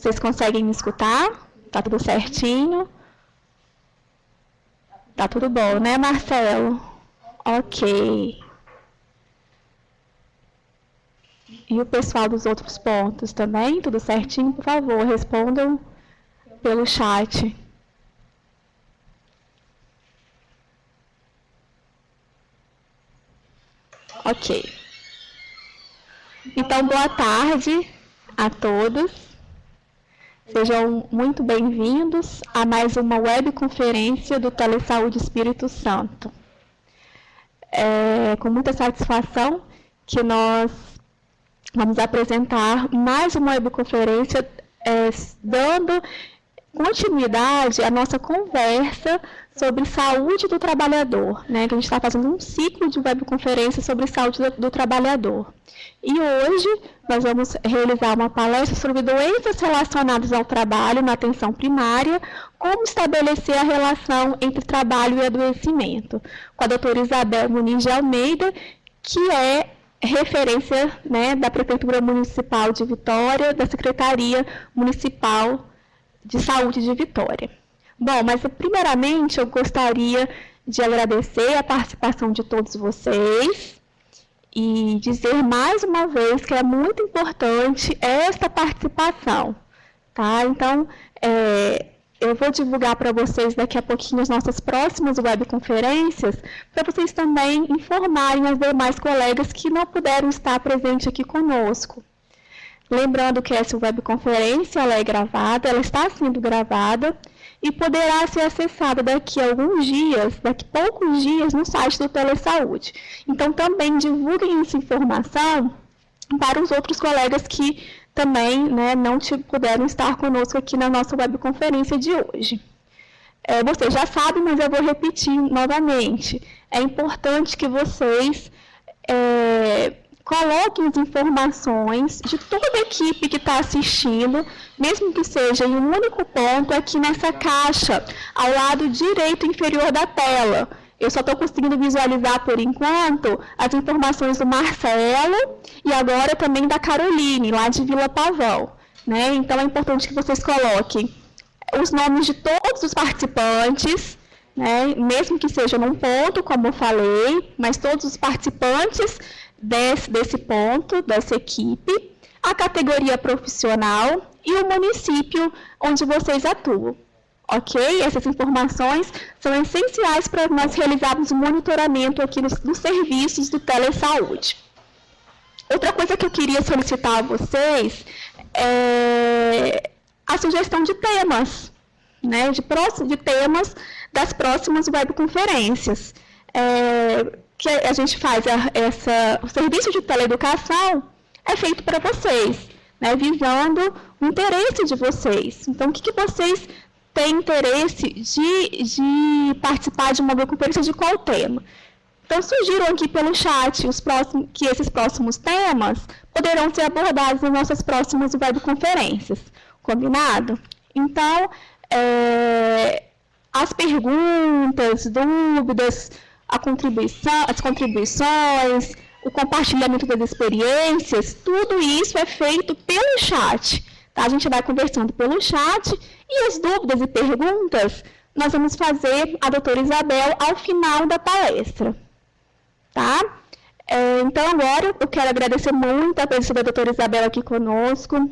Vocês conseguem me escutar? Tá tudo certinho? Tá tudo bom, né, Marcelo? Ok. E o pessoal dos outros pontos também? Tudo certinho? Por favor, respondam pelo chat. Ok. Então, boa tarde a todos. Sejam muito bem-vindos a mais uma webconferência do Telesaúde Espírito Santo. É com muita satisfação que nós vamos apresentar mais uma webconferência dando continuidade à nossa conversa sobre saúde do trabalhador, né? Que a gente está fazendo um ciclo de webconferência sobre saúde do trabalhador. E hoje nós vamos realizar uma palestra sobre doenças relacionadas ao trabalho na atenção primária, como estabelecer a relação entre trabalho e adoecimento, com a doutora Isabel Muniz de Almeida, que é referência, né, da Prefeitura Municipal de Vitória, da Secretaria Municipal de Saúde de Vitória. Bom, mas primeiramente eu gostaria de agradecer a participação de todos vocês e dizer mais uma vez que é muito importante esta participação, tá? Então, eu vou divulgar para vocês daqui a pouquinho as nossas próximas webconferências, para vocês também informarem as demais colegas que não puderam estar presentes aqui conosco. Lembrando que essa webconferência ela é gravada, ela está sendo gravada e poderá ser acessada daqui a alguns dias, daqui a poucos dias, no site do Telesaúde. Então, também divulguem essa informação para os outros colegas que também, né, não puderam estar conosco aqui na nossa webconferência de hoje. Vocês já sabem, mas eu vou repetir novamente. É importante que vocês coloquem as informações de toda a equipe que está assistindo, mesmo que seja em um único ponto, aqui nessa caixa, ao lado direito inferior da tela. Eu só estou conseguindo visualizar, por enquanto, as informações do Marcelo e agora também da Caroline, lá de Vila Pavão, né? Então, é importante que vocês coloquem os nomes de todos os participantes, né? Mesmo que seja num ponto, como eu falei, mas todos os participantes desse ponto, dessa equipe, a categoria profissional e o município onde vocês atuam. Ok? Essas informações são essenciais para nós realizarmos o monitoramento aqui nos serviços do Telesaúde. Outra coisa que eu queria solicitar a vocês é a sugestão de temas, né? De temas das próximas webconferências. Que a gente faz o serviço de teleeducação é feito para vocês, né, visando o interesse de vocês. Então, o que vocês têm interesse de participar de uma webconferência de qual tema? Então, surgiram aqui pelo chat que esses próximos temas poderão ser abordados nas nossas próximas webconferências. Combinado? Então, as perguntas, dúvidas, as contribuições, o compartilhamento das experiências, tudo isso é feito pelo chat. Tá? A gente vai conversando pelo chat e as dúvidas e perguntas nós vamos fazer a doutora Isabel ao final da palestra. Tá? Então, agora eu quero agradecer muito a presença da doutora Isabel aqui conosco,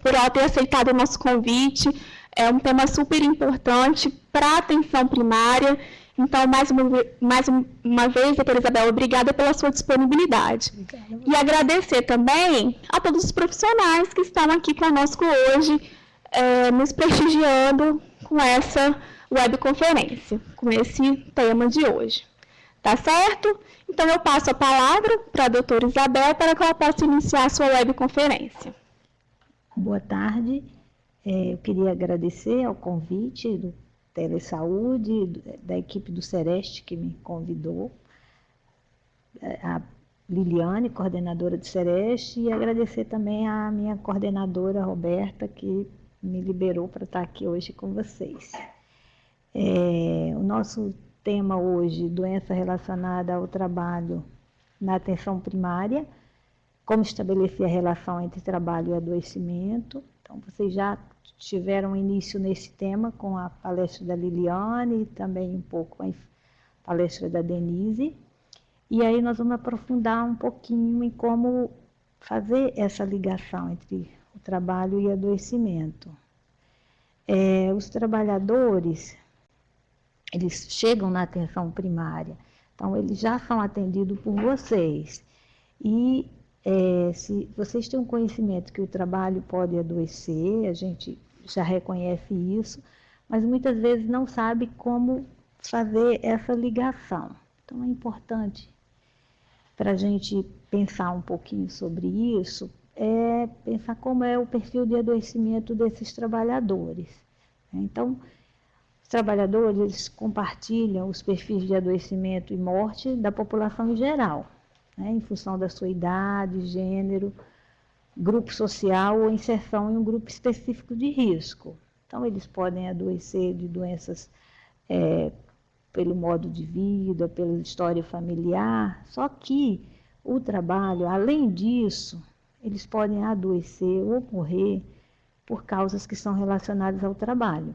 por ela ter aceitado o nosso convite. É um tema super importante para a atenção primária. Então, mais uma vez, doutora Isabel, obrigada pela sua disponibilidade. Obrigada. E agradecer também a todos os profissionais que estão aqui conosco hoje, nos prestigiando com essa webconferência, com esse tema de hoje. Tá certo? Então, eu passo a palavra para a doutora Isabel para que ela possa iniciar a sua webconferência. Boa tarde. Eu queria agradecer ao convite do Telesaúde, da equipe do Sereste que me convidou, a Liliane, coordenadora do Sereste, e agradecer também à minha coordenadora, Roberta, que me liberou para estar aqui hoje com vocês. O nosso tema hoje, doença relacionada ao trabalho na atenção primária, como estabelecer a relação entre trabalho e adoecimento. Então, vocês já tiveram início nesse tema com a palestra da Liliane e também um pouco com a palestra da Denise. E aí nós vamos aprofundar um pouquinho em como fazer essa ligação entre o trabalho e adoecimento. Os trabalhadores, eles chegam na atenção primária, então eles já são atendidos por vocês. E se vocês têm um conhecimento que o trabalho pode adoecer, a gente já reconhece isso, mas muitas vezes não sabe como fazer essa ligação. Então é importante para a gente pensar um pouquinho sobre isso, pensar como é o perfil de adoecimento desses trabalhadores. Então, os trabalhadores, eles compartilham os perfis de adoecimento e morte da população em geral, né, em função da sua idade, gênero, grupo social ou inserção em um grupo específico de risco. Então, eles podem adoecer de doenças pelo modo de vida, pela história familiar, só que o trabalho, além disso, eles podem adoecer ou morrer por causas que são relacionadas ao trabalho,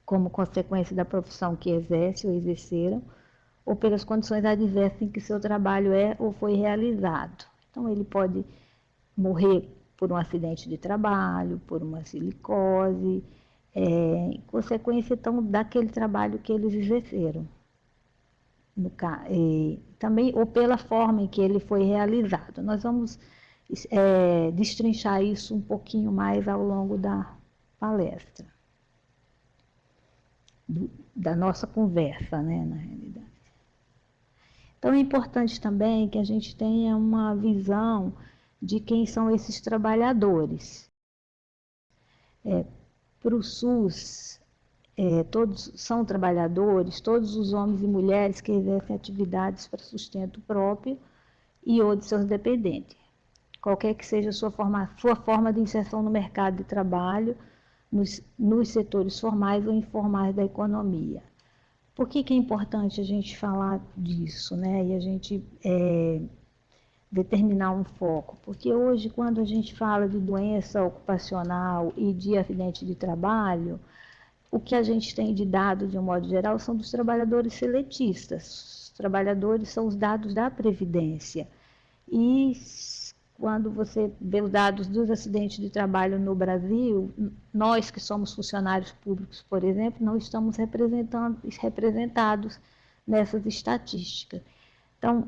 como consequência da profissão que exerce ou exerceram, ou pelas condições adversas em que seu trabalho ou foi realizado. Então, ele pode morrer por um acidente de trabalho, por uma silicose, em consequência, então, daquele trabalho que eles exerceram. Também, ou pela forma em que ele foi realizado. Nós vamos destrinchar isso um pouquinho mais ao longo da palestra, da nossa conversa, né, na realidade. Então, é importante também que a gente tenha uma visão de quem são esses trabalhadores. Para o SUS, todos são trabalhadores, todos os homens e mulheres que exercem atividades para sustento próprio e ou de seus dependentes, qualquer que seja a sua forma de inserção no mercado de trabalho, nos setores formais ou informais da economia. Por que é importante a gente falar disso, né? E a gente determinar um foco? Porque hoje, quando a gente fala de doença ocupacional e de acidente de trabalho, o que a gente tem de dado, de um modo geral, são dos trabalhadores seletistas. Os trabalhadores são os dados da Previdência. E quando você vê os dados dos acidentes de trabalho no Brasil, nós que somos funcionários públicos, por exemplo, não estamos representados nessas estatísticas. Então,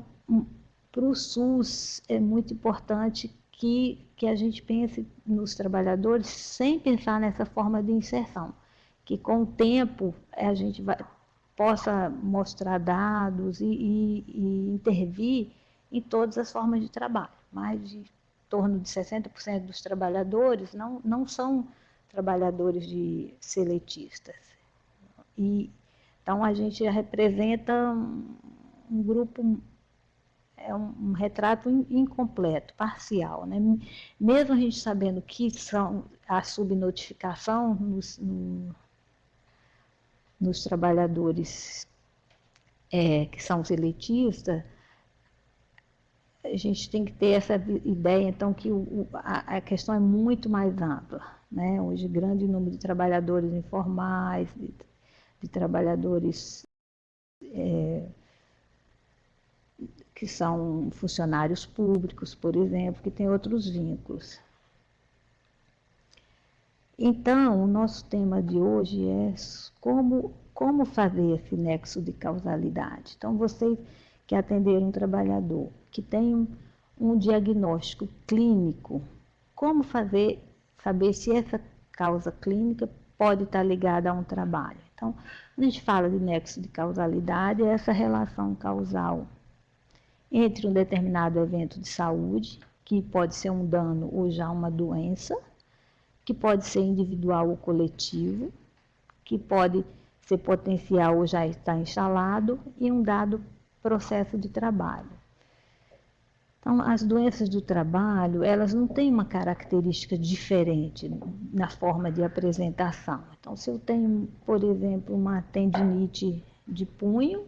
para o SUS é muito importante que a gente pense nos trabalhadores sem pensar nessa forma de inserção, que com o tempo a gente possa mostrar dados e intervir em todas as formas de trabalho. Mais de torno de 60% dos trabalhadores não são trabalhadores seletistas. Então, a gente representa um grupo, um retrato incompleto, parcial, né? Mesmo a gente sabendo que são a subnotificação nos trabalhadores que são seletistas, a gente tem que ter essa ideia, então, que a questão é muito mais ampla, né? Hoje, grande número de trabalhadores informais, de trabalhadores que são funcionários públicos, por exemplo, que têm outros vínculos. Então, o nosso tema de hoje é como fazer esse nexo de causalidade. Então, vocês que atenderam um trabalhador que tem um diagnóstico clínico, como saber se essa causa clínica pode estar ligada a um trabalho? Então, quando a gente fala de nexo de causalidade, é essa relação causal entre um determinado evento de saúde, que pode ser um dano ou já uma doença, que pode ser individual ou coletivo, que pode ser potencial ou já está instalado, e um dado processo de trabalho. Então, as doenças do trabalho, elas não têm uma característica diferente na forma de apresentação. Então, se eu tenho, por exemplo, uma tendinite de punho,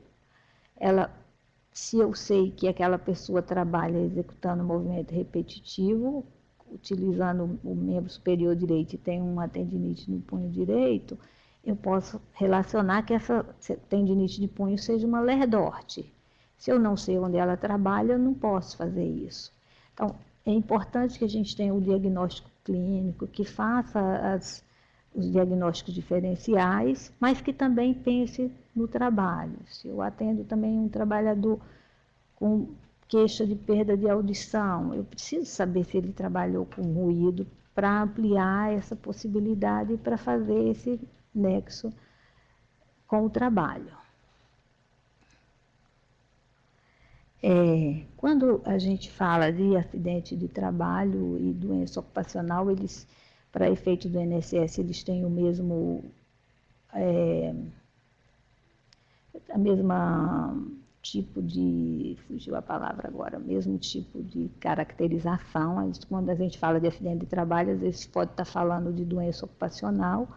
se eu sei que aquela pessoa trabalha executando um movimento repetitivo, utilizando o membro superior direito e tenho uma tendinite no punho direito, eu posso relacionar que essa tendinite de punho seja uma lerdorte. Se eu não sei onde ela trabalha, eu não posso fazer isso. Então, é importante que a gente tenha o diagnóstico clínico, que faça os diagnósticos diferenciais, mas que também pense no trabalho. Se eu atendo também um trabalhador com queixa de perda de audição, eu preciso saber se ele trabalhou com ruído para ampliar essa possibilidade e para fazer esse nexo com o trabalho. Quando a gente fala de acidente de trabalho e doença ocupacional, eles, para efeito do INSS, eles têm o mesmo, a mesma tipo de, fugiu a palavra agora, mesmo tipo de caracterização. Quando a gente fala de acidente de trabalho, às vezes pode estar falando de doença ocupacional,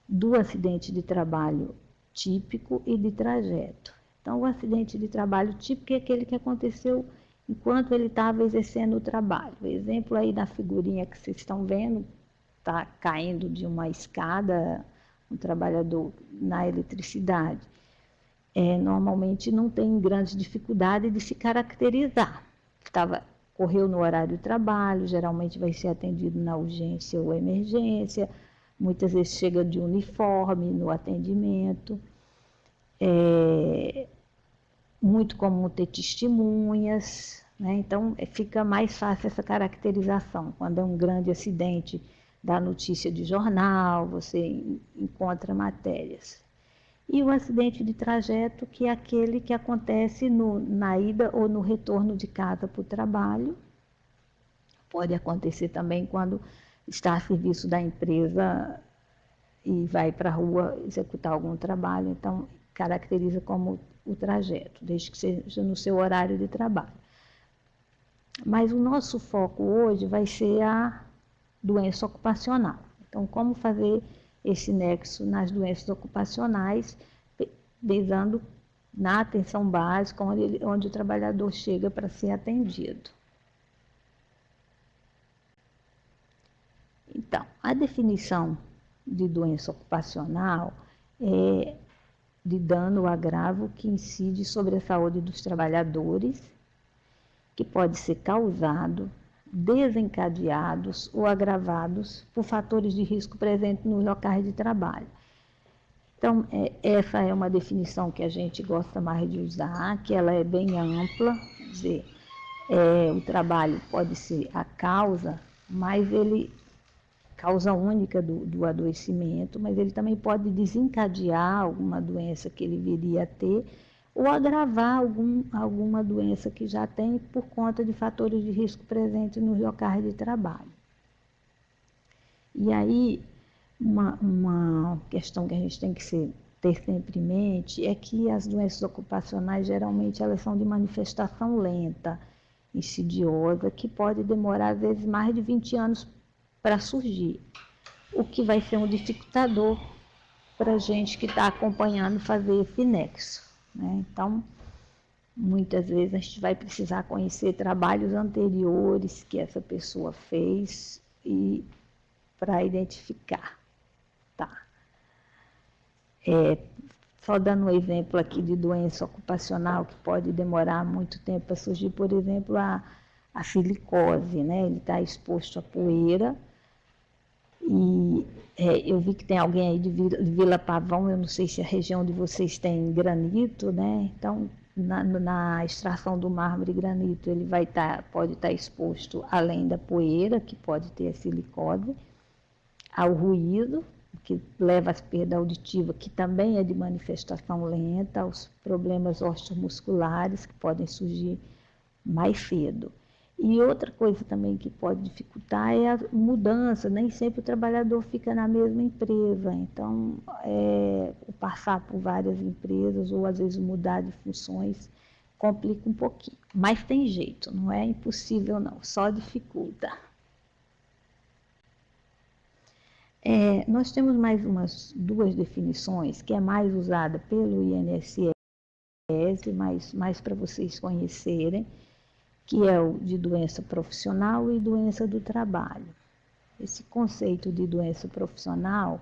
do acidente de trabalho típico e de trajeto. Então, o acidente de trabalho típico é aquele que aconteceu enquanto ele estava exercendo o trabalho. O exemplo aí da figurinha que vocês estão vendo, está caindo de uma escada, um trabalhador na eletricidade. Normalmente não tem grande dificuldade de se caracterizar. Correu no horário de trabalho, geralmente vai ser atendido na urgência ou emergência, muitas vezes chega de uniforme no atendimento. Muito comum ter testemunhas, né? Então fica mais fácil essa caracterização. Quando é um grande acidente, dá notícia de jornal, você encontra matérias. E o acidente de trajeto, que é aquele que acontece na ida ou no retorno de casa para o trabalho. Pode acontecer também quando está a serviço da empresa e vai para a rua executar algum trabalho, então caracteriza como o trajeto, desde que seja no seu horário de trabalho. Mas o nosso foco hoje vai ser a doença ocupacional. Então, como fazer esse nexo nas doenças ocupacionais, visando na atenção básica, onde o trabalhador chega para ser atendido. Então, a definição de doença ocupacional é de dano ou agravo que incide sobre a saúde dos trabalhadores, que pode ser causado, desencadeados ou agravados por fatores de risco presentes nos locais de trabalho. Então, essa é uma definição que a gente gosta mais de usar, que ela é bem ampla, quer dizer, o trabalho pode ser a causa, mas causa única do adoecimento, mas ele também pode desencadear alguma doença que ele viria a ter, ou agravar alguma doença que já tem por conta de fatores de risco presentes nos locais de trabalho. E aí, uma questão que a gente tem que ter sempre em mente é que as doenças ocupacionais, geralmente, elas são de manifestação lenta, insidiosa, que pode demorar, às vezes, mais de 20 anos para surgir, o que vai ser um dificultador para a gente que está acompanhando fazer esse nexo, né? Então, muitas vezes a gente vai precisar conhecer trabalhos anteriores que essa pessoa fez e para identificar, tá? Só dando um exemplo aqui de doença ocupacional que pode demorar muito tempo para surgir, por exemplo, a silicose, né? Ele está exposto à poeira. E eu vi que tem alguém aí de Vila Pavão, eu não sei se a região de vocês tem granito, né? Então, na extração do mármore granito, ele pode estar exposto, além da poeira, que pode ter a silicose, ao ruído, que leva às perdas auditivas, que também é de manifestação lenta, aos problemas osteomusculares, que podem surgir mais cedo. E outra coisa também que pode dificultar é a mudança, nem sempre o trabalhador fica na mesma empresa, então passar por várias empresas ou às vezes mudar de funções complica um pouquinho, mas tem jeito, não é impossível não, só dificulta. Nós temos mais umas duas definições, que é mais usada pelo INSS, mais para vocês conhecerem, que é o de doença profissional e doença do trabalho. Esse conceito de doença profissional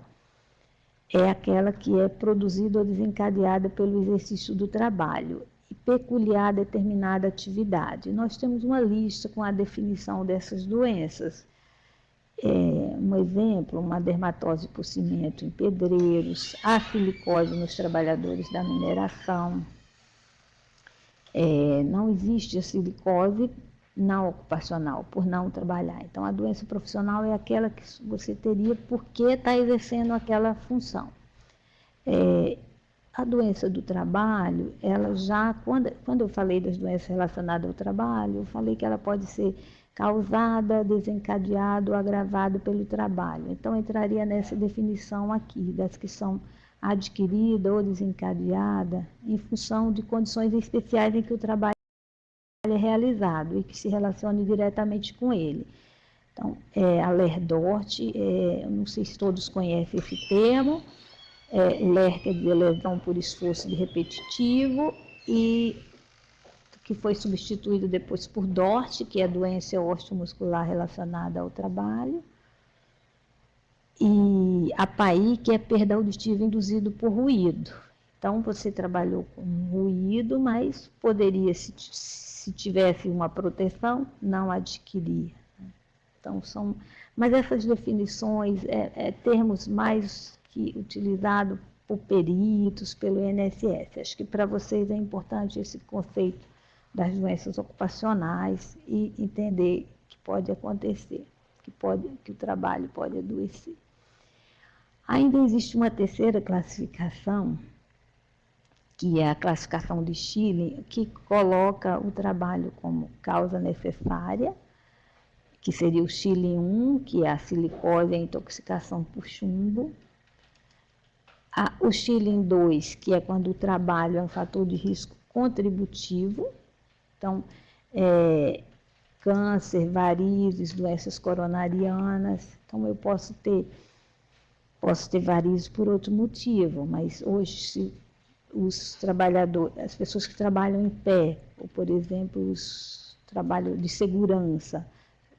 é aquela que é produzida ou desencadeada pelo exercício do trabalho e peculiar a determinada atividade. Nós temos uma lista com a definição dessas doenças. Um exemplo, uma dermatose por cimento em pedreiros, a silicose nos trabalhadores da mineração. Não existe a silicose não ocupacional, por não trabalhar. Então, a doença profissional é aquela que você teria porque está exercendo aquela função. A doença do trabalho, ela já, quando eu falei das doenças relacionadas ao trabalho, eu falei que ela pode ser causada, desencadeada ou agravada pelo trabalho. Então, entraria nessa definição aqui, das que são adquirida ou desencadeada em função de condições especiais em que o trabalho é realizado e que se relacione diretamente com ele. Então, a LER-DORT, não sei se todos conhecem esse termo, LER quer dizer lesão por esforço de repetitivo, e que foi substituído depois por DORT, que é doença osteomuscular relacionada ao trabalho, e a PAI, que é perda auditiva induzida por ruído. Então, você trabalhou com ruído, mas poderia, se tivesse uma proteção, não adquirir. Então, mas essas definições, termos mais que utilizados por peritos, pelo INSS. Acho que para vocês é importante esse conceito das doenças ocupacionais e entender que pode acontecer, que o trabalho pode adoecer. Ainda existe uma terceira classificação, que é a classificação de Schilling, que coloca o trabalho como causa necessária, que seria o Schilling 1, que é a silicose e a intoxicação por chumbo. O Schilling 2, que é quando o trabalho é um fator de risco contributivo. Então, câncer, varizes, doenças coronarianas. Então, eu posso ter varizes por outro motivo, mas hoje, se os trabalhadores, as pessoas que trabalham em pé, ou, por exemplo, os trabalhos de segurança,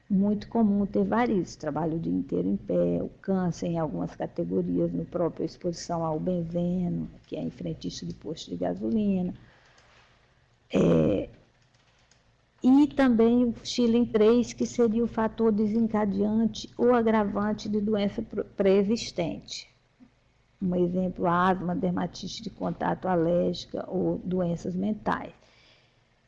muito comum ter varizes, trabalho o dia inteiro em pé, o câncer em algumas categorias, no próprio exposição ao benzeno, que é em frentista de posto de gasolina. E também o Schilling 3, que seria o fator desencadeante ou agravante de doença pré-existente. Um exemplo, asma, dermatite de contato alérgica ou doenças mentais.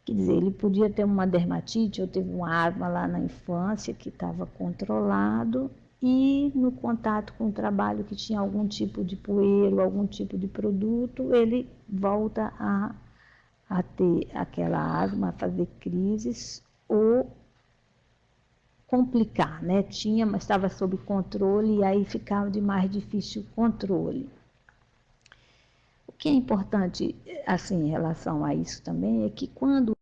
Quer dizer, ele podia ter uma dermatite ou teve uma asma lá na infância que estava controlado e no contato com o trabalho que tinha algum tipo de poeira, algum tipo de produto, ele volta a ter aquela asma, a fazer crises ou complicar, né? Tinha, mas estava sob controle e aí ficava de mais difícil controle. O que é importante, assim, em relação a isso também, é que quando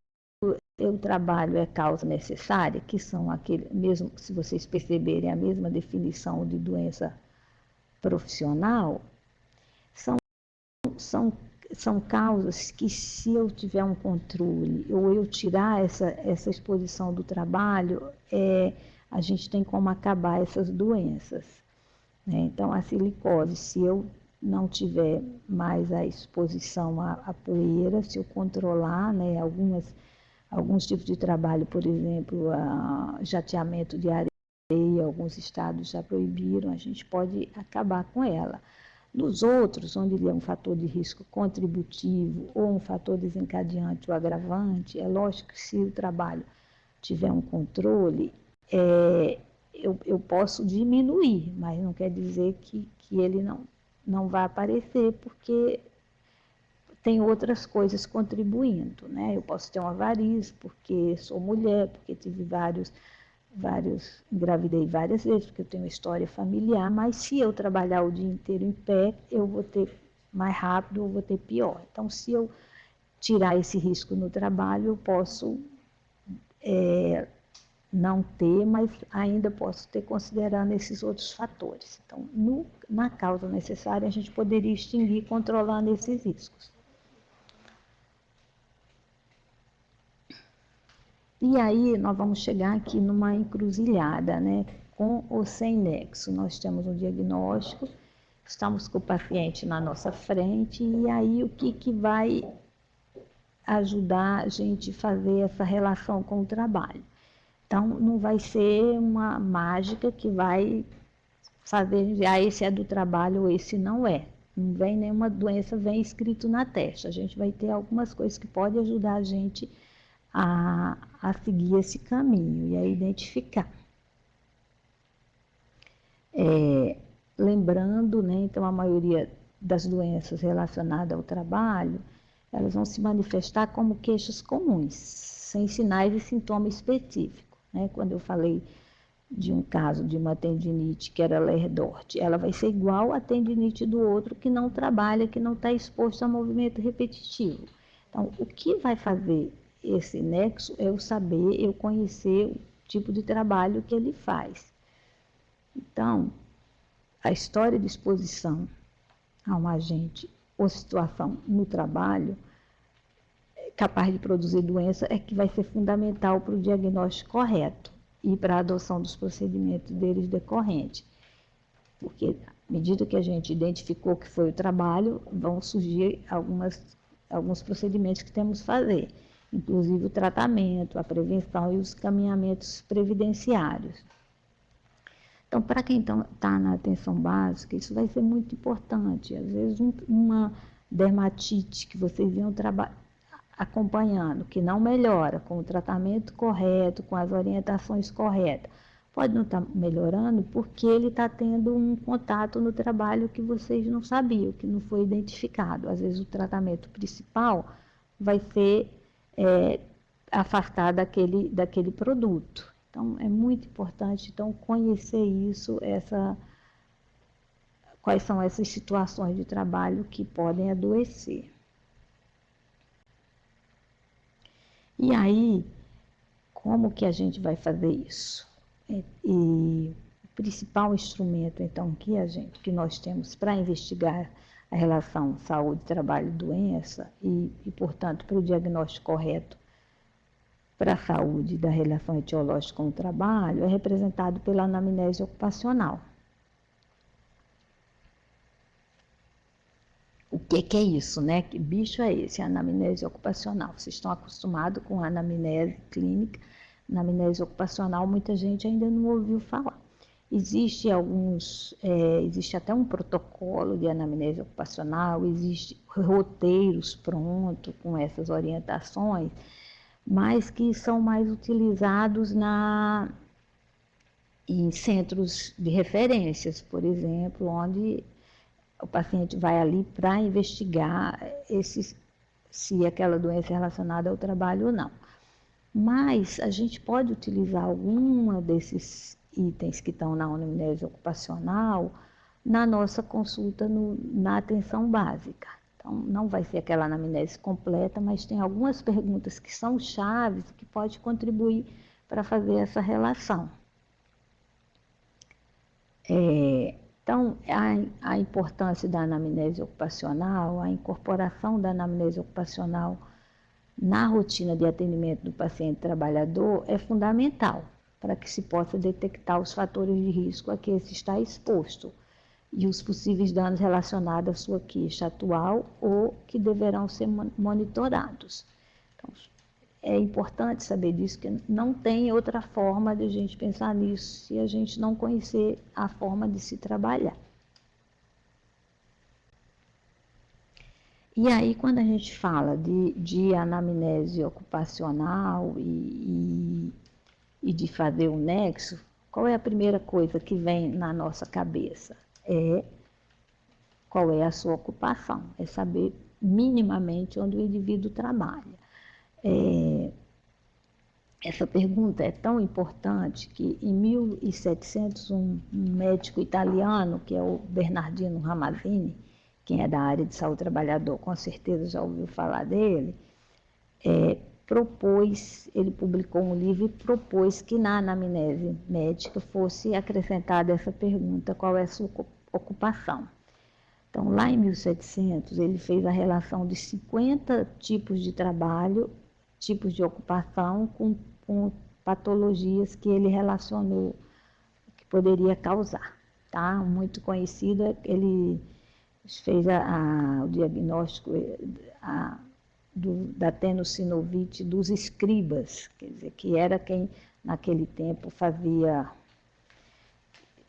o trabalho é causa necessária, que são aquele, mesmo se vocês perceberem a mesma definição de doença profissional, são causas que, se eu tiver um controle ou eu tirar essa exposição do trabalho, a gente tem como acabar essas doenças, né? Então, a silicose, se eu não tiver mais a exposição à poeira, se eu controlar, né, alguns tipos de trabalho, por exemplo, jateamento de areia, alguns estados já proibiram, a gente pode acabar com ela. Nos outros, onde ele é um fator de risco contributivo ou um fator desencadeante ou agravante, é lógico que se o trabalho tiver um controle, eu posso diminuir, mas não quer dizer que ele não vai aparecer, porque tem outras coisas contribuindo, né? Eu posso ter uma varize porque sou mulher, porque tive engravidei várias vezes, porque eu tenho uma história familiar, mas se eu trabalhar o dia inteiro em pé, eu vou ter mais rápido ou vou ter pior. Então, se eu tirar esse risco no trabalho, eu posso não ter, mas ainda posso ter considerando esses outros fatores. Então, na causa necessária, a gente poderia extinguir controlando esses riscos. E aí nós vamos chegar aqui numa encruzilhada, né? Com ou sem nexo. Nós temos um diagnóstico, estamos com o paciente na nossa frente, e aí o que vai ajudar a gente a fazer essa relação com o trabalho? Então, não vai ser uma mágica que vai fazer, esse é do trabalho ou esse não é. Não vem nenhuma doença, vem escrito na testa. A gente vai ter algumas coisas que podem ajudar a gente a seguir esse caminho e a identificar. Lembrando, né, então a maioria das doenças relacionadas ao trabalho, elas vão se manifestar como queixas comuns, sem sinais e sintomas específicos. Né? Quando eu falei de um caso de uma tendinite que era Lerdort, ela vai ser igual à tendinite do outro que não trabalha, que não está exposto a movimento repetitivo. Então, o que vai fazer esse nexo é eu saber, eu conhecer o tipo de trabalho que ele faz. Então, a história de exposição a um agente ou situação no trabalho capaz de produzir doença é que vai ser fundamental para o diagnóstico correto e para a adoção dos procedimentos deles decorrentes. Porque, à medida que a gente identificou que foi o trabalho, vão surgir alguns procedimentos que temos que fazer, inclusive o tratamento, a prevenção e os caminhamentos previdenciários. Então, para quem está na atenção básica, isso vai ser muito importante. Às vezes, uma dermatite que vocês iam acompanhando, que não melhora com o tratamento correto, com as orientações corretas, pode não estar melhorando porque ele está tendo um contato no trabalho que vocês não sabiam, que não foi identificado. Às vezes o tratamento principal vai ser afastar daquele produto. Então é muito importante conhecer isso, quais são essas situações de trabalho que podem adoecer. E aí, como que a gente vai fazer isso? E o principal instrumento, então, que nós temos para investigar a relação saúde, trabalho, doença e portanto, para o diagnóstico correto para a saúde da relação etiológica com o trabalho, é representado pela anamnese ocupacional. O que é isso, né? Que bicho é esse? A anamnese ocupacional. Vocês estão acostumados com a anamnese clínica, anamnese ocupacional, muita gente ainda não ouviu falar. Existe até um protocolo de anamnese ocupacional, existem roteiros prontos com essas orientações, mas que são mais utilizados em centros de referências, por exemplo, onde o paciente vai ali para investigar se aquela doença é relacionada ao trabalho ou não. Mas a gente pode utilizar alguma desses itens que estão na anamnese ocupacional na nossa consulta na atenção básica. Então, não vai ser aquela anamnese completa, mas tem algumas perguntas que são chaves que podem contribuir para fazer essa relação. Então, a importância da anamnese ocupacional, a incorporação da anamnese ocupacional na rotina de atendimento do paciente trabalhador é fundamental para que se possa detectar os fatores de risco a que esse está exposto e os possíveis danos relacionados à sua queixa atual ou que deverão ser monitorados. Então, é importante saber disso, que não tem outra forma de a gente pensar nisso se a gente não conhecer a forma de se trabalhar. E aí, quando a gente fala de anamnese ocupacional e de fazer o nexo, qual é a primeira coisa que vem na nossa cabeça? Qual é a sua ocupação? É saber minimamente onde o indivíduo trabalha. Essa pergunta é tão importante que em 1700 um médico italiano, que é o Bernardino Ramazzini, quem é da área de saúde trabalhador com certeza já ouviu falar dele, ele publicou um livro e propôs que na anamnese médica fosse acrescentada essa pergunta: qual é a sua ocupação? Então, lá em 1700, ele fez a relação de 50 tipos de trabalho, tipos de ocupação, com com patologias que ele relacionou que poderia causar, tá? Muito conhecido, ele fez o diagnóstico da tenossinovite dos escribas, quer dizer, que era quem naquele tempo fazia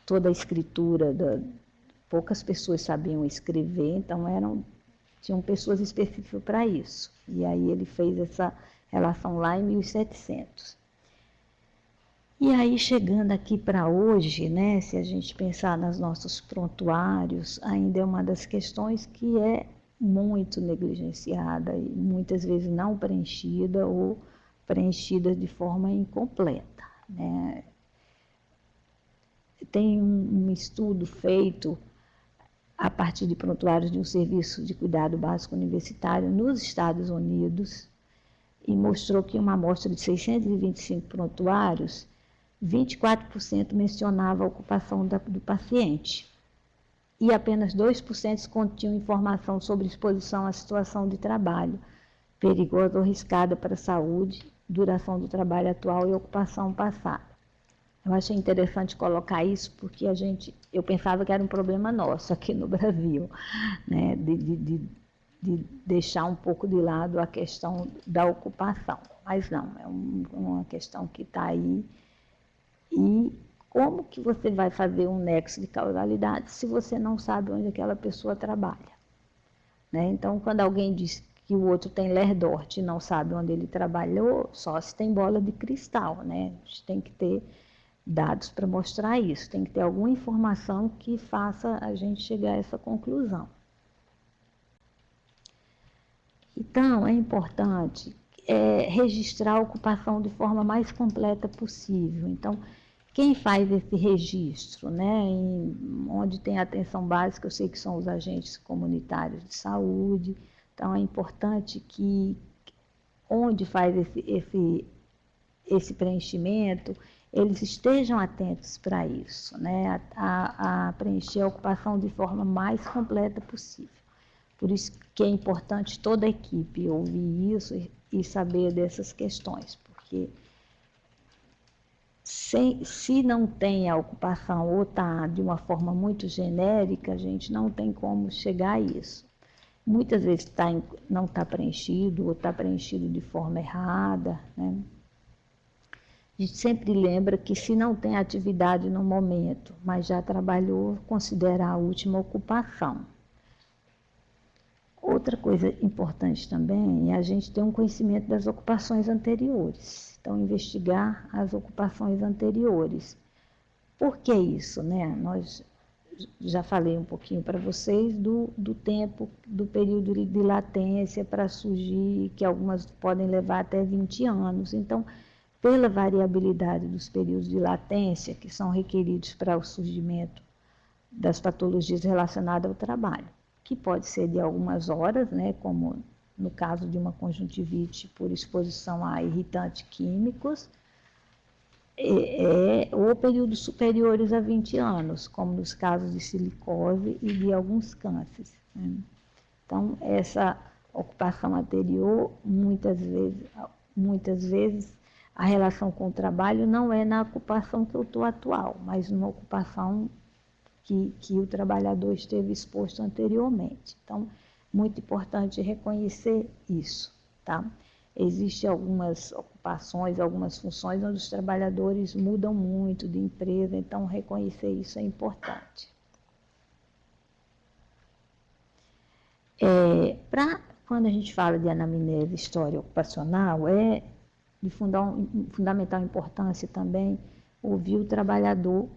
toda a escritura, poucas pessoas sabiam escrever, então tinham pessoas específicas para isso. E aí ele fez essa relação lá em 1700. E aí, chegando aqui para hoje, né, se a gente pensar nos nossos prontuários, ainda é uma das questões que é muito negligenciada e muitas vezes não preenchida ou preenchida de forma incompleta, né? Tem um estudo feito a partir de prontuários de um serviço de cuidado básico universitário nos Estados Unidos e mostrou que uma amostra de 625 prontuários, 24% mencionava a ocupação do paciente e apenas 2% continham informação sobre exposição à situação de trabalho, perigosa ou arriscada para a saúde, duração do trabalho atual e ocupação passada. Eu achei interessante colocar isso porque eu pensava que era um problema nosso aqui no Brasil, né, de deixar um pouco de lado a questão da ocupação, mas não, é uma questão que está aí. E como que você vai fazer um nexo de causalidade se você não sabe onde aquela pessoa trabalha, né? Então, quando alguém diz que o outro tem Lerdort e não sabe onde ele trabalhou, só se tem bola de cristal, né? A gente tem que ter dados para mostrar isso, tem que ter alguma informação que faça a gente chegar a essa conclusão. Então, é importante registrar a ocupação de forma mais completa possível. Então, quem faz esse registro, né, onde tem atenção básica, eu sei que são os agentes comunitários de saúde, então é importante que onde faz esse preenchimento, eles estejam atentos para isso, né, a preencher a ocupação de forma mais completa possível. Por isso que é importante toda a equipe ouvir isso e saber dessas questões, porque se não tem a ocupação ou está de uma forma muito genérica, a gente não tem como chegar a isso. Muitas vezes não está preenchido ou está preenchido de forma errada, né? A gente sempre lembra que se não tem atividade no momento, mas já trabalhou, considera a última ocupação. Outra coisa importante também é a gente ter um conhecimento das ocupações anteriores. Então, investigar as ocupações anteriores. Por que isso, né? Nós já falei um pouquinho para vocês do tempo, do período de latência para surgir, que algumas podem levar até 20 anos. Então, pela variabilidade dos períodos de latência que são requeridos para o surgimento das patologias relacionadas ao trabalho, que pode ser de algumas horas, né, como no caso de uma conjuntivite por exposição a irritantes químicos, ou períodos superiores a 20 anos, como nos casos de silicose e de alguns cânceres, né? Então, essa ocupação anterior, muitas vezes, a relação com o trabalho não é na ocupação que eu estou atual, mas numa ocupação que o trabalhador esteve exposto anteriormente. Então, muito importante reconhecer isso, tá? Existem algumas ocupações, algumas funções onde os trabalhadores mudam muito de empresa, então reconhecer isso é importante. Quando a gente fala de anamnese, história ocupacional, é de fundamental importância também ouvir o trabalhador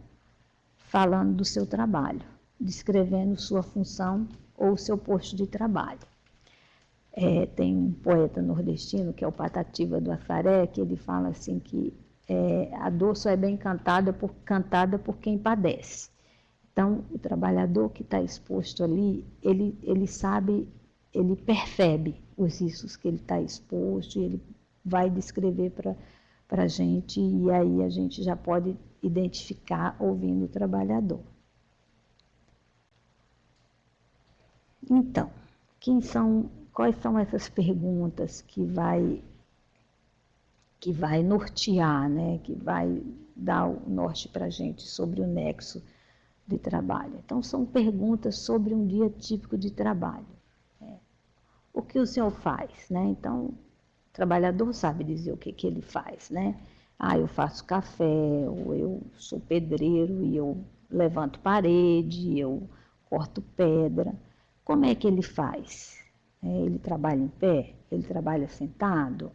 falando do seu trabalho, descrevendo sua função ou seu posto de trabalho. Tem um poeta nordestino, que é o Patativa do Assaré, que ele fala assim que a dor só é bem cantada por quem padece. Então, o trabalhador que está exposto ali, ele sabe, ele percebe os riscos que ele está exposto e ele vai descrever para a gente, e aí a gente já pode identificar ouvindo o trabalhador. Então, quais são essas perguntas que que vai nortear, né, que vai dar o norte para a gente sobre o nexo de trabalho. Então, são perguntas sobre um dia típico de trabalho. O que o senhor faz, né? Então, o trabalhador sabe dizer o que ele faz, né? Ah, eu faço café, ou eu sou pedreiro e eu levanto parede, eu corto pedra. Como é que ele faz? Ele trabalha em pé? Ele trabalha sentado?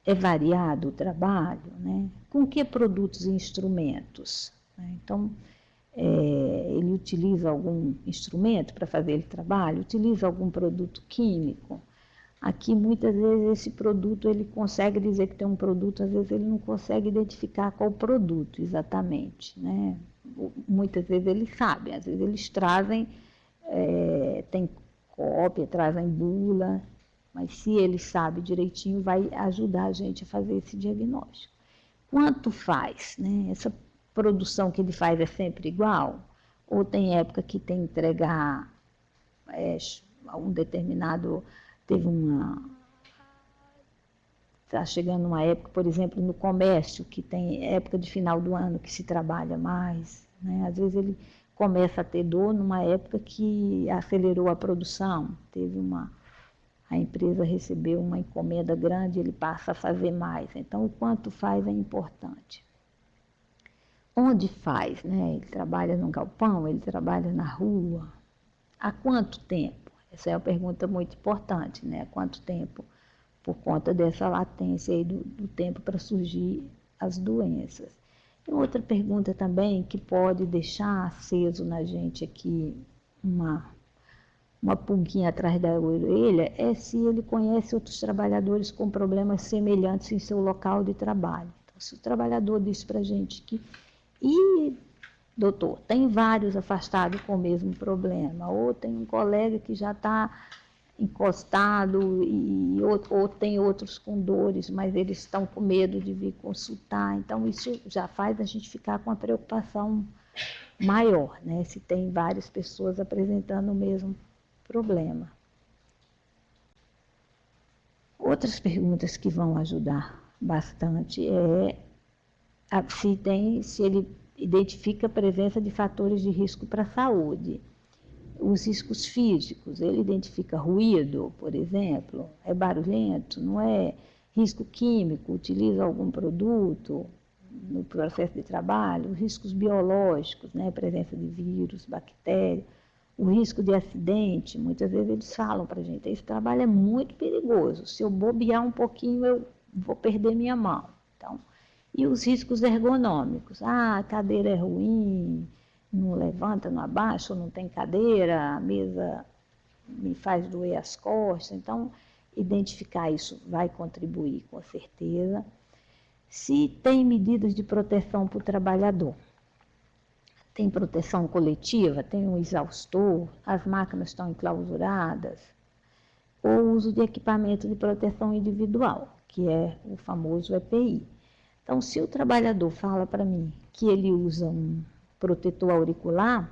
É variado o trabalho, né? Com que produtos e instrumentos? Então, ele utiliza algum instrumento para fazer ele trabalho? Utiliza algum produto químico? Aqui, muitas vezes, esse produto, ele consegue dizer que tem um produto, às vezes ele não consegue identificar qual produto exatamente, né? Muitas vezes eles sabem, às vezes eles trazem, tem cópia, trazem bula, mas se ele sabe direitinho, vai ajudar a gente a fazer esse diagnóstico. Quanto faz, né? Essa produção que ele faz é sempre igual? Ou tem época que tem que entregar um determinado... Está chegando uma época, por exemplo, no comércio, que tem época de final do ano que se trabalha mais, né? Às vezes ele começa a ter dor numa época que acelerou a produção, a empresa recebeu uma encomenda grande, ele passa a fazer mais. Então, o quanto faz é importante. Onde faz, né? Ele trabalha num galpão, ele trabalha na rua. Há quanto tempo? Essa é uma pergunta muito importante, né? Há quanto tempo? Por conta dessa latência aí do tempo para surgir as doenças. E outra pergunta também que pode deixar aceso na gente aqui uma pulguinha atrás da orelha é se ele conhece outros trabalhadores com problemas semelhantes em seu local de trabalho. Então, se o trabalhador diz para a gente que... doutor, tem vários afastados com o mesmo problema, ou tem um colega que já está encostado, ou tem outros com dores, mas eles estão com medo de vir consultar. Então, isso já faz a gente ficar com a preocupação maior, né? Se tem várias pessoas apresentando o mesmo problema. Outras perguntas que vão ajudar bastante se ele identifica a presença de fatores de risco para a saúde. Os riscos físicos, ele identifica ruído, por exemplo, é barulhento, não é? Risco químico, utiliza algum produto no processo de trabalho, riscos biológicos, né? Presença de vírus, bactéria, o risco de acidente, muitas vezes eles falam para a gente, esse trabalho é muito perigoso, se eu bobear um pouquinho eu vou perder minha mão. Então, e os riscos ergonômicos, a cadeira é ruim, não levanta, não abaixa, não tem cadeira, a mesa me faz doer as costas. Então, identificar isso vai contribuir com certeza. Se tem medidas de proteção para o trabalhador, tem proteção coletiva, tem um exaustor, as máquinas estão enclausuradas, ou uso de equipamento de proteção individual, que é o famoso EPI. Então, se o trabalhador fala para mim que ele usa um protetor auricular,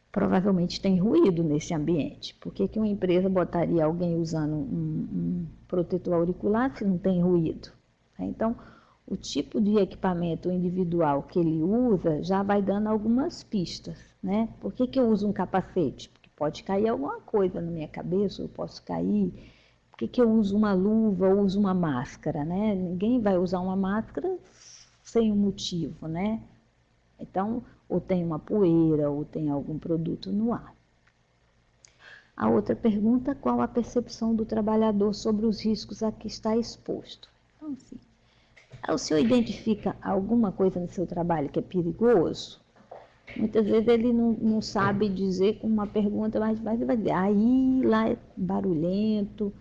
provavelmente tem ruído nesse ambiente. Por que uma empresa botaria alguém usando um protetor auricular se não tem ruído? Então, o tipo de equipamento individual que ele usa já vai dando algumas pistas, né? Por que eu uso um capacete? Porque pode cair alguma coisa na minha cabeça, eu posso cair. Por que eu uso uma luva ou uso uma máscara, né? Ninguém vai usar uma máscara sem um motivo, né? Então, ou tem uma poeira, ou tem algum produto no ar. A outra pergunta, qual a percepção do trabalhador sobre os riscos a que está exposto? Então, assim, o senhor identifica alguma coisa no seu trabalho que é perigoso? Muitas vezes ele não sabe dizer com uma pergunta, mas vai dizer, aí lá é barulhento,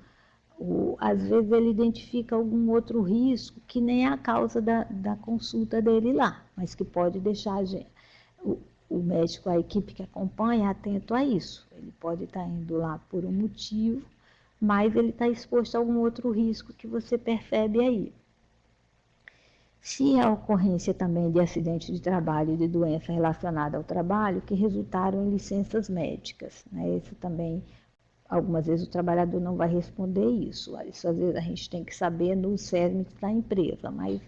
ou às vezes ele identifica algum outro risco que nem é a causa da consulta dele lá, mas que pode deixar o médico, a equipe que acompanha, atento a isso. Ele pode estar indo lá por um motivo, mas ele está exposto a algum outro risco que você percebe aí. Se a ocorrência também de acidente de trabalho e de doença relacionada ao trabalho que resultaram em licenças médicas, né? Esse também algumas vezes o trabalhador não vai responder isso. Isso às vezes a gente tem que saber nos CERMIS da empresa, mas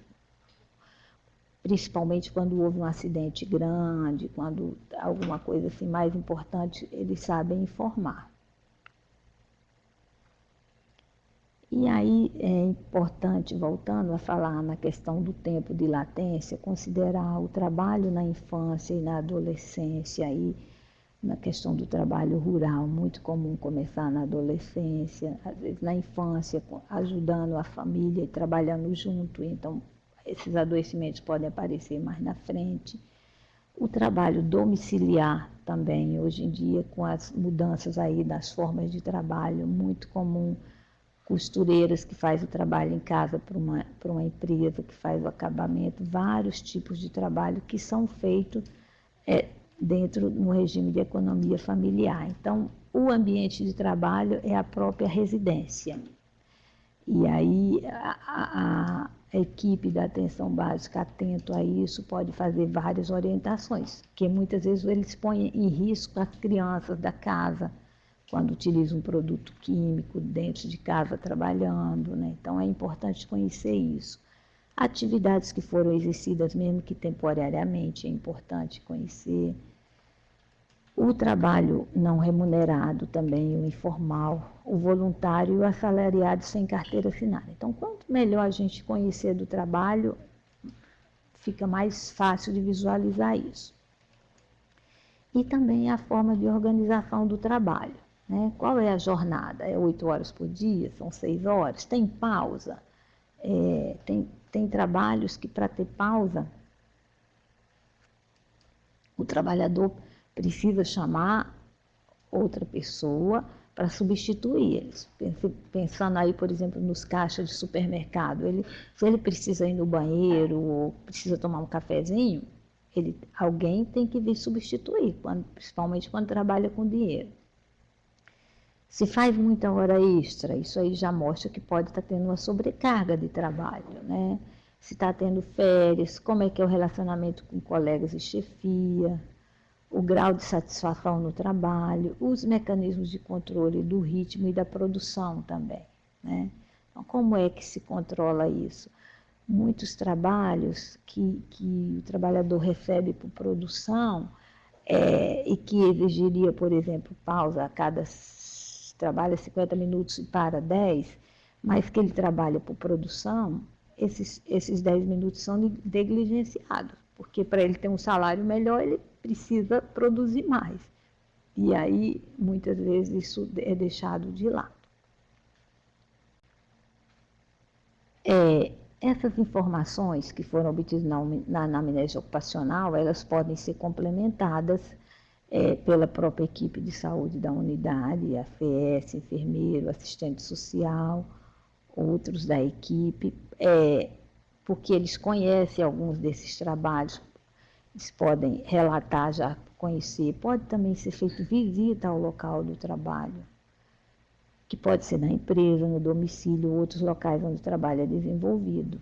principalmente quando houve um acidente grande, quando alguma coisa assim mais importante, eles sabem informar. E aí é importante, voltando a falar na questão do tempo de latência, considerar o trabalho na infância e na adolescência, e na questão do trabalho rural, muito comum começar na adolescência, às vezes na infância, ajudando a família e trabalhando junto, então esses adoecimentos podem aparecer mais na frente. O trabalho domiciliar também, hoje em dia, com as mudanças aí das formas de trabalho, muito comum, costureiras que faz o trabalho em casa para uma empresa que faz o acabamento, vários tipos de trabalho que são feitos dentro do regime de economia familiar. Então, o ambiente de trabalho é a própria residência. E aí a equipe da atenção básica, atento a isso, pode fazer várias orientações, porque muitas vezes eles põem em risco as crianças da casa, quando utilizam um produto químico dentro de casa trabalhando, né? Então é importante conhecer isso. Atividades que foram exercidas, mesmo que temporariamente, é importante conhecer. O trabalho não remunerado também, o informal, o voluntário e o assalariado sem carteira assinada. Então, quanto melhor a gente conhecer do trabalho, fica mais fácil de visualizar isso. E também a forma de organização do trabalho, né? Qual é a jornada? É 8 horas por dia? São 6 horas? Tem pausa? Tem trabalhos que, para ter pausa, o trabalhador precisa chamar outra pessoa para substituir eles. Pensando aí, por exemplo, nos caixas de supermercado, se ele precisa ir no banheiro ou precisa tomar um cafezinho, alguém tem que vir substituir, principalmente quando trabalha com dinheiro. Se faz muita hora extra, isso aí já mostra que pode estar tendo uma sobrecarga de trabalho, né? Se está tendo férias, como é que é o relacionamento com colegas e chefia, o grau de satisfação no trabalho, os mecanismos de controle do ritmo e da produção também, né? Então, como é que se controla isso? Muitos trabalhos que o trabalhador recebe por produção e que exigiria, por exemplo, pausa a cada trabalha 50 minutos e para 10, mas que ele trabalha por produção, esses 10 minutos são negligenciados, porque para ele ter um salário melhor, ele precisa produzir mais. E aí, muitas vezes, isso é deixado de lado. Essas informações que foram obtidas na anamnese ocupacional, elas podem ser complementadas pela própria equipe de saúde da unidade, AFS, enfermeiro, assistente social, outros da equipe, porque eles conhecem alguns desses trabalhos, eles podem relatar, já conhecer, pode também ser feita visita ao local do trabalho, que pode ser na empresa, no domicílio, outros locais onde o trabalho é desenvolvido.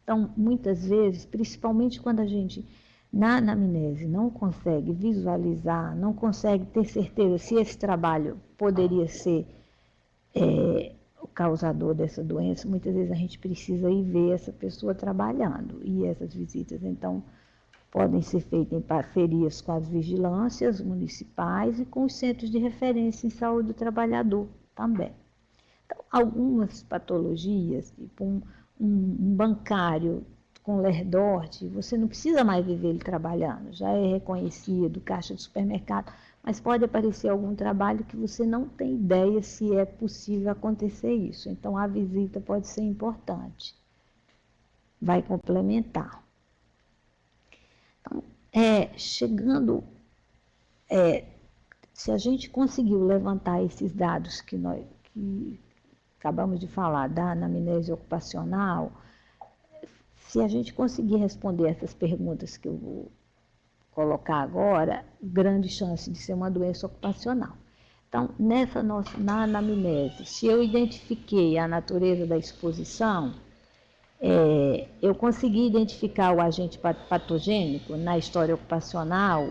Então, muitas vezes, principalmente quando a gente, na anamnese, não consegue visualizar, não consegue ter certeza se esse trabalho poderia ser o causador dessa doença, muitas vezes a gente precisa ir ver essa pessoa trabalhando. E essas visitas, então, podem ser feitas em parcerias com as vigilâncias municipais e com os centros de referência em saúde do trabalhador também. Então, algumas patologias, tipo um bancário com lerdorte, você não precisa mais ver ele trabalhando, já é reconhecido, caixa de supermercado, mas pode aparecer algum trabalho que você não tem ideia se é possível acontecer isso. Então, a visita pode ser importante, vai complementar. Então, se a gente conseguiu levantar esses dados que acabamos de falar, da anamnese ocupacional, se a gente conseguir responder essas perguntas que eu vou colocar agora, grande chance de ser uma doença ocupacional. Então, na anamnese, se eu identifiquei a natureza da exposição, eu consegui identificar o agente patogênico na história ocupacional,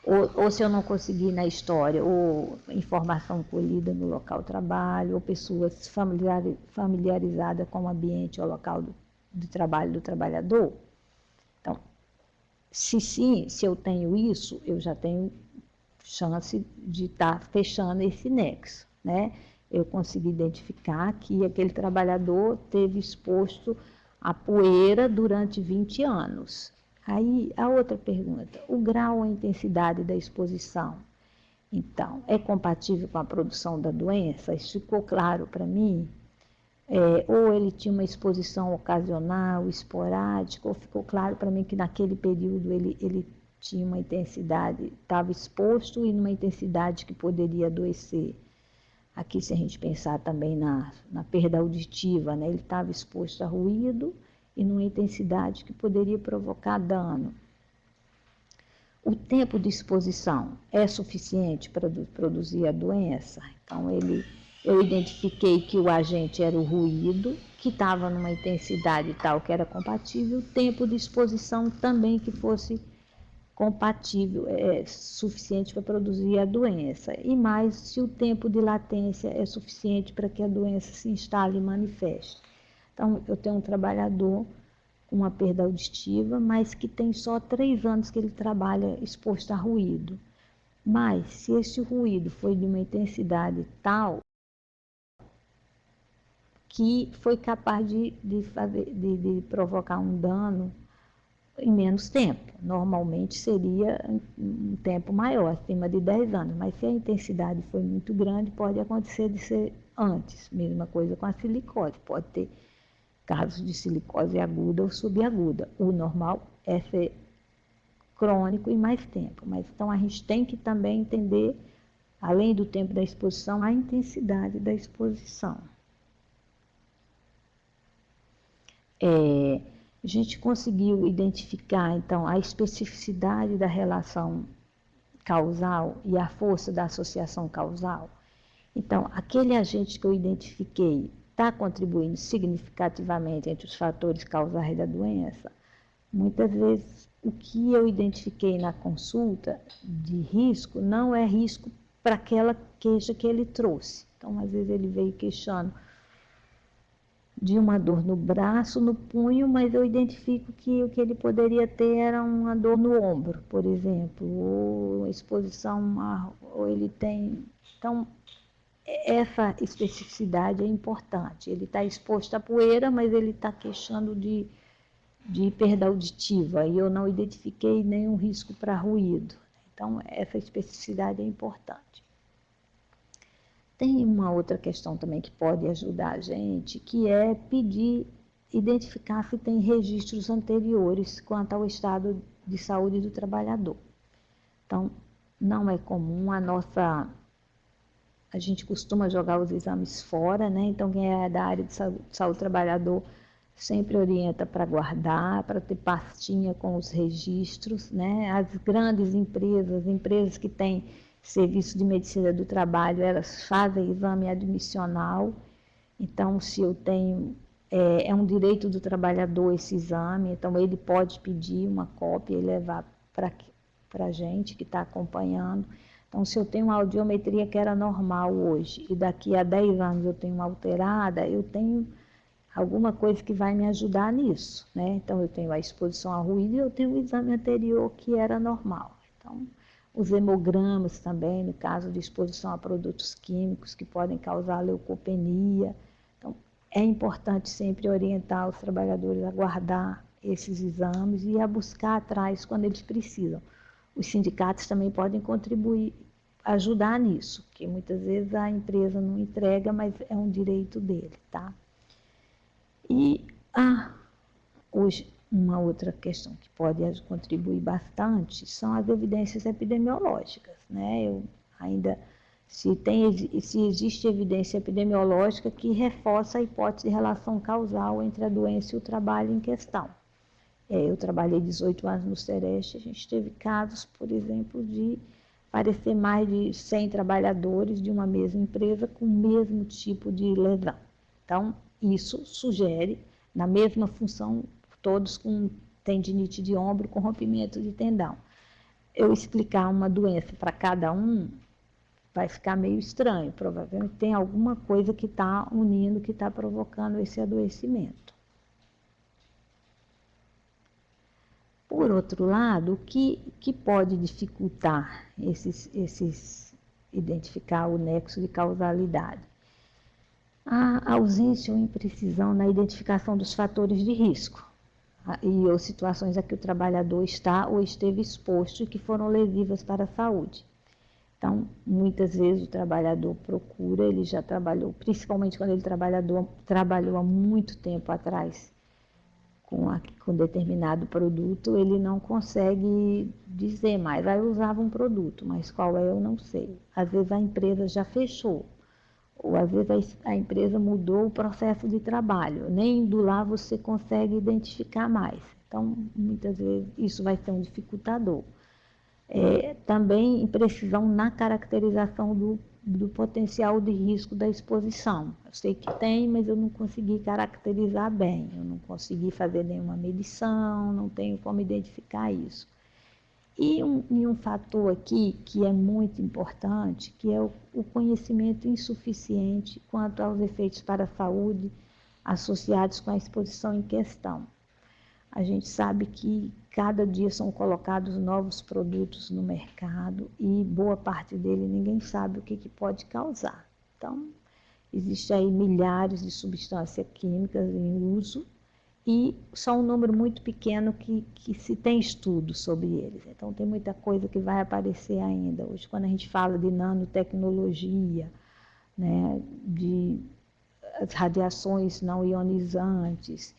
ou se eu não conseguir na história, ou informação colhida no local de trabalho, ou pessoas familiarizadas com o ambiente ou local do trabalho do trabalhador. Então, se eu tenho isso, eu já tenho chance de estar fechando esse nexo, né? Eu consegui identificar que aquele trabalhador teve exposto à poeira durante 20 anos. Aí, a outra pergunta, o grau ou a intensidade da exposição? Então, é compatível com a produção da doença? Isso ficou claro para mim? Ou ele tinha uma exposição ocasional, esporádica, ou ficou claro para mim que naquele período ele tinha uma intensidade, estava exposto e numa intensidade que poderia adoecer. Aqui, se a gente pensar também na perda auditiva, né? Ele estava exposto a ruído e numa intensidade que poderia provocar dano. O tempo de exposição é suficiente para produzir a doença? Então, eu identifiquei que o agente era o ruído, que estava numa intensidade tal que era compatível, o tempo de exposição também que fosse compatível, suficiente para produzir a doença. E mais, se o tempo de latência é suficiente para que a doença se instale e manifeste. Então, eu tenho um trabalhador com uma perda auditiva, mas que tem só 3 anos que ele trabalha exposto a ruído. Mas, se esse ruído foi de uma intensidade tal que foi capaz de provocar um dano em menos tempo. Normalmente seria um tempo maior, acima de 10 anos, mas se a intensidade foi muito grande, pode acontecer de ser antes. Mesma coisa com a silicose, pode ter casos de silicose aguda ou subaguda. O normal é ser crônico e mais tempo, mas então a gente tem que também entender, além do tempo da exposição, a intensidade da exposição. A gente conseguiu identificar, então, a especificidade da relação causal e a força da associação causal. Então, aquele agente que eu identifiquei está contribuindo significativamente entre os fatores causais da doença? Muitas vezes, o que eu identifiquei na consulta de risco não é risco para aquela queixa que ele trouxe. Então, às vezes, ele veio queixando de uma dor no braço, no punho, mas eu identifico que o que ele poderia ter era uma dor no ombro, por exemplo, ou exposição, ou ele tem... Então, essa especificidade é importante. Ele está exposto à poeira, mas ele está queixando de perda auditiva, e eu não identifiquei nenhum risco para ruído. Então, essa especificidade é importante. Tem uma outra questão também que pode ajudar a gente, que é identificar se tem registros anteriores quanto ao estado de saúde do trabalhador. Então, não é comum, a gente costuma jogar os exames fora, né? Então, quem é da área de saúde do trabalhador sempre orienta para guardar, para ter pastinha com os registros, né? As grandes empresas que têm serviço de medicina do trabalho, elas fazem exame admissional. Então, se eu tenho, é um direito do trabalhador esse exame, então ele pode pedir uma cópia e levar para a gente que está acompanhando. Então, se eu tenho uma audiometria que era normal hoje, e daqui a 10 anos eu tenho uma alterada, eu tenho alguma coisa que vai me ajudar nisso, né? Então, eu tenho a exposição a ruído e eu tenho o exame anterior que era normal. Então, os hemogramas também, no caso de exposição a produtos químicos que podem causar leucopenia. Então, é importante sempre orientar os trabalhadores a guardar esses exames e a buscar atrás quando eles precisam. Os sindicatos também podem contribuir, ajudar nisso, porque muitas vezes a empresa não entrega, mas é um direito dele, tá? E hoje, uma outra questão que pode contribuir bastante são as evidências epidemiológicas, né? Se existe evidência epidemiológica que reforça a hipótese de relação causal entre a doença e o trabalho em questão. Eu trabalhei 18 anos no Sereste, a gente teve casos, por exemplo, de aparecer mais de 100 trabalhadores de uma mesma empresa com o mesmo tipo de lesão. Então, isso sugere, na mesma função, todos com tendinite de ombro, com rompimento de tendão. eu explicar uma doença para cada um, vai ficar meio estranho. Provavelmente tem alguma coisa que está unindo, que está provocando esse adoecimento. Por outro lado, o que pode dificultar identificar o nexo de causalidade? A ausência ou imprecisão na identificação dos fatores de risco ou situações a que o trabalhador está ou esteve exposto e que foram lesivas para a saúde. Então, muitas vezes o trabalhador procura, ele já trabalhou, principalmente quando ele trabalhou há muito tempo atrás com determinado produto, ele não consegue dizer mais, eu usava um produto, mas qual é eu não sei. Às vezes a empresa já fechou, ou às vezes a empresa mudou o processo de trabalho, nem indo lá você consegue identificar mais. Então, muitas vezes isso vai ser um dificultador. Também imprecisão na caracterização do potencial de risco da exposição. Eu sei que tem, mas eu não consegui caracterizar bem, eu não consegui fazer nenhuma medição, não tenho como identificar isso. E um fator aqui que é muito importante, que é o conhecimento insuficiente quanto aos efeitos para a saúde associados com a exposição em questão. A gente sabe que cada dia são colocados novos produtos no mercado e boa parte dele ninguém sabe o que pode causar. Então, existem aí milhares de substâncias químicas em uso e só um número muito pequeno que se tem estudo sobre eles. Então, tem muita coisa que vai aparecer ainda. Hoje, quando a gente fala de nanotecnologia, né, de radiações não ionizantes,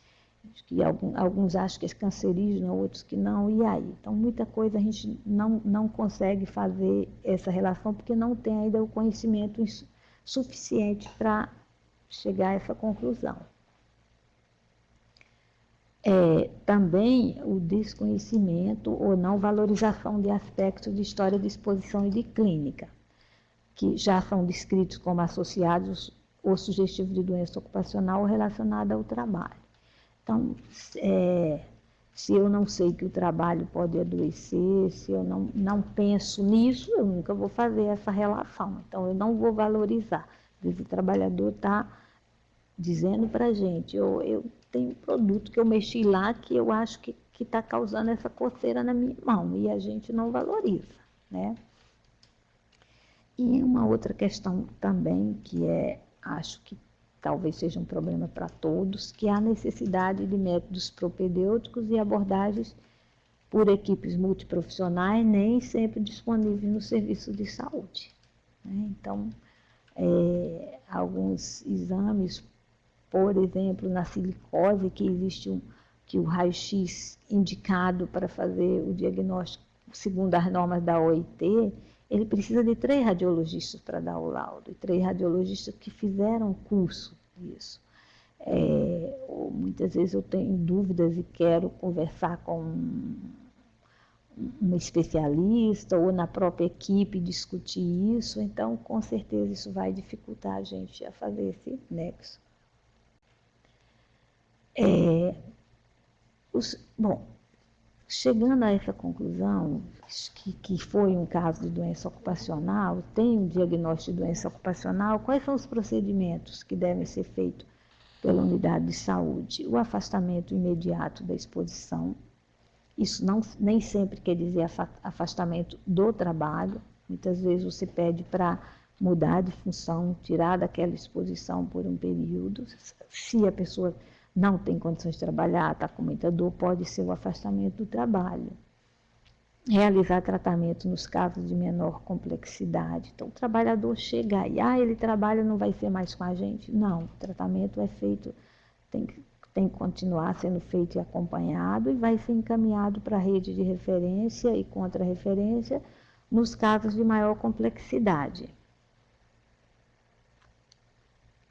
que alguns acham que é cancerígeno, outros que não, e aí? Então, muita coisa a gente não consegue fazer essa relação, porque não tem ainda o conhecimento suficiente para chegar a essa conclusão. Também o desconhecimento ou não valorização de aspectos de história de exposição e de clínica, que já são descritos como associados ou sugestivos de doença ocupacional relacionada ao trabalho. Então, se eu não sei que o trabalho pode adoecer, se eu não penso nisso, eu nunca vou fazer essa relação. Então, eu não vou valorizar. Às vezes o trabalhador está dizendo para a gente, eu tenho um produto que eu mexi lá que eu acho que está causando essa coceira na minha mão, e a gente não valoriza, né? E uma outra questão também, que acho que talvez seja um problema para todos, que é a necessidade de métodos propedêuticos e abordagens por equipes multiprofissionais, nem sempre disponíveis no serviço de saúde, né? Então, alguns exames, por exemplo, na silicose, que existe que o raio-x indicado para fazer o diagnóstico segundo as normas da OIT, ele precisa de 3 radiologistas para dar o laudo, e 3 radiologistas que fizeram curso disso. Muitas vezes eu tenho dúvidas e quero conversar com um especialista ou na própria equipe discutir isso, então com certeza isso vai dificultar a gente a fazer esse nexo. Bom, chegando a essa conclusão, que foi um caso de doença ocupacional, tem um diagnóstico de doença ocupacional, quais são os procedimentos que devem ser feitos pela unidade de saúde? O afastamento imediato da exposição, isso nem sempre quer dizer afastamento do trabalho, muitas vezes você pede para mudar de função, tirar daquela exposição por um período. Se a pessoa não tem condições de trabalhar, está com muita dor, pode ser o afastamento do trabalho. Realizar tratamento nos casos de menor complexidade. Então, o trabalhador chega aí, ele trabalha, não vai ser mais com a gente? Não, o tratamento é feito, tem que continuar sendo feito e acompanhado e vai ser encaminhado para a rede de referência e contra-referência nos casos de maior complexidade.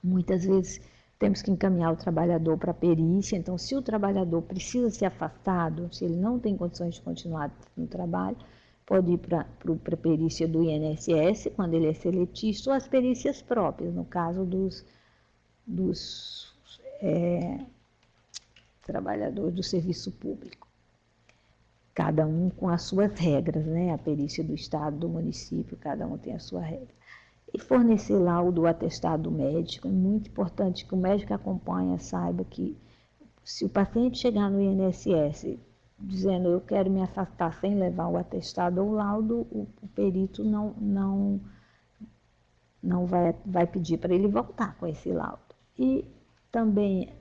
Muitas vezes temos que encaminhar o trabalhador para a perícia, então se o trabalhador precisa ser afastado, se ele não tem condições de continuar no trabalho, pode ir para a perícia do INSS, quando ele é seletista, ou as perícias próprias, no caso dos trabalhadores do serviço público. cada um com as suas regras, né? A perícia do estado, do município, cada um tem a sua regra. E fornecer laudo, atestado médico, é muito importante que o médico que acompanha saiba que se o paciente chegar no INSS dizendo eu quero me afastar sem levar o atestado ou o laudo, o perito não vai pedir para ele voltar com esse laudo. E também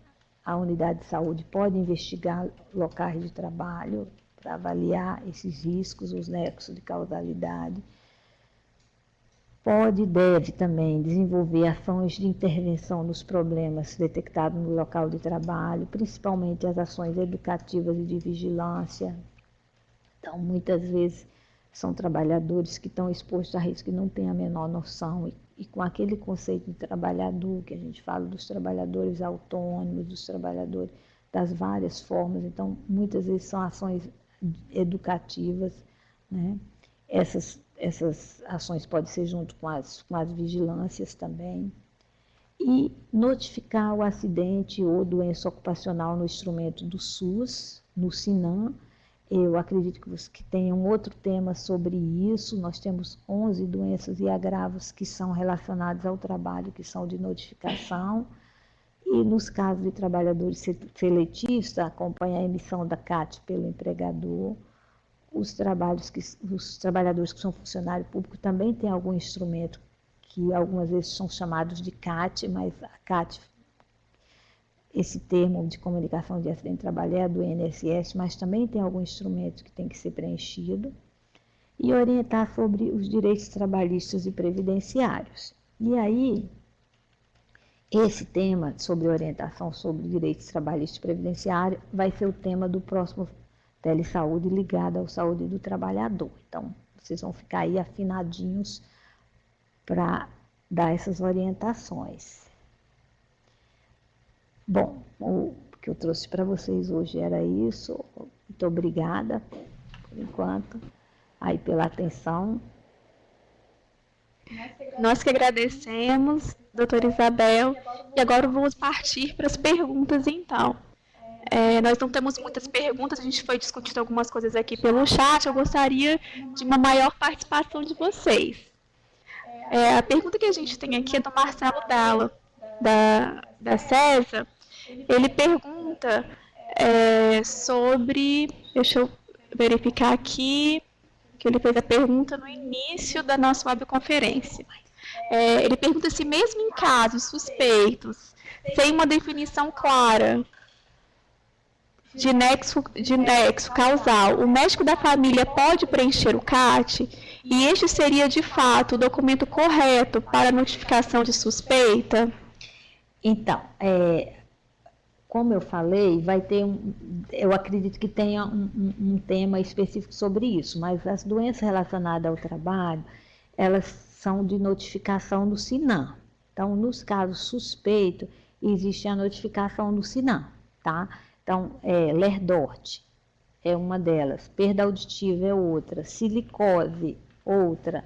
a unidade de saúde pode investigar locais de trabalho para avaliar esses riscos, os nexos de causalidade. Pode e deve também desenvolver ações de intervenção nos problemas detectados no local de trabalho, principalmente as ações educativas e de vigilância. Então, muitas vezes, são trabalhadores que estão expostos a risco e não têm a menor noção. E com aquele conceito de trabalhador, que a gente fala dos trabalhadores autônomos, dos trabalhadores das várias formas, então, muitas vezes são ações educativas, né? Essas ações podem ser junto com as vigilâncias também. E notificar o acidente ou doença ocupacional no instrumento do SUS, no SINAM. Eu acredito que tenha um outro tema sobre isso. Nós temos 11 doenças e agravos que são relacionados ao trabalho, que são de notificação. E nos casos de trabalhadores seletivos, acompanha a emissão da CAT pelo empregador. Os trabalhadores que são funcionário público também têm algum instrumento que algumas vezes são chamados de CAT, mas a CAT, esse termo de comunicação de acidente de trabalho é do INSS, mas também tem algum instrumento que tem que ser preenchido. E orientar sobre os direitos trabalhistas e previdenciários. E aí, esse tema sobre orientação sobre direitos trabalhistas e previdenciários vai ser o tema do próximo telesaúde ligada à saúde do trabalhador. Então, vocês vão ficar aí afinadinhos para dar essas orientações. Bom, o que eu trouxe para vocês hoje era isso. Muito obrigada, por enquanto, aí pela atenção. Nós que agradecemos, doutora Isabel, e agora vamos partir para as perguntas, então. Nós não temos muitas perguntas, a gente foi discutindo algumas coisas aqui pelo chat, eu gostaria de uma maior participação de vocês. A pergunta que a gente tem aqui é do Marcelo Dalla, da CESA. Ele pergunta sobre, deixa eu verificar aqui, que ele fez a pergunta no início da nossa webconferência. Ele pergunta se mesmo em casos suspeitos, sem uma definição clara, de nexo causal, o médico da família pode preencher o CAT e este seria, de fato, o documento correto para a notificação de suspeita? Então, como eu falei, vai ter eu acredito que tenha um tema específico sobre isso, mas as doenças relacionadas ao trabalho, elas são de notificação do SINAM. Então, nos casos suspeitos, existe a notificação do SINAM, tá? Então, lerdorte é uma delas, perda auditiva é outra, silicose, outra,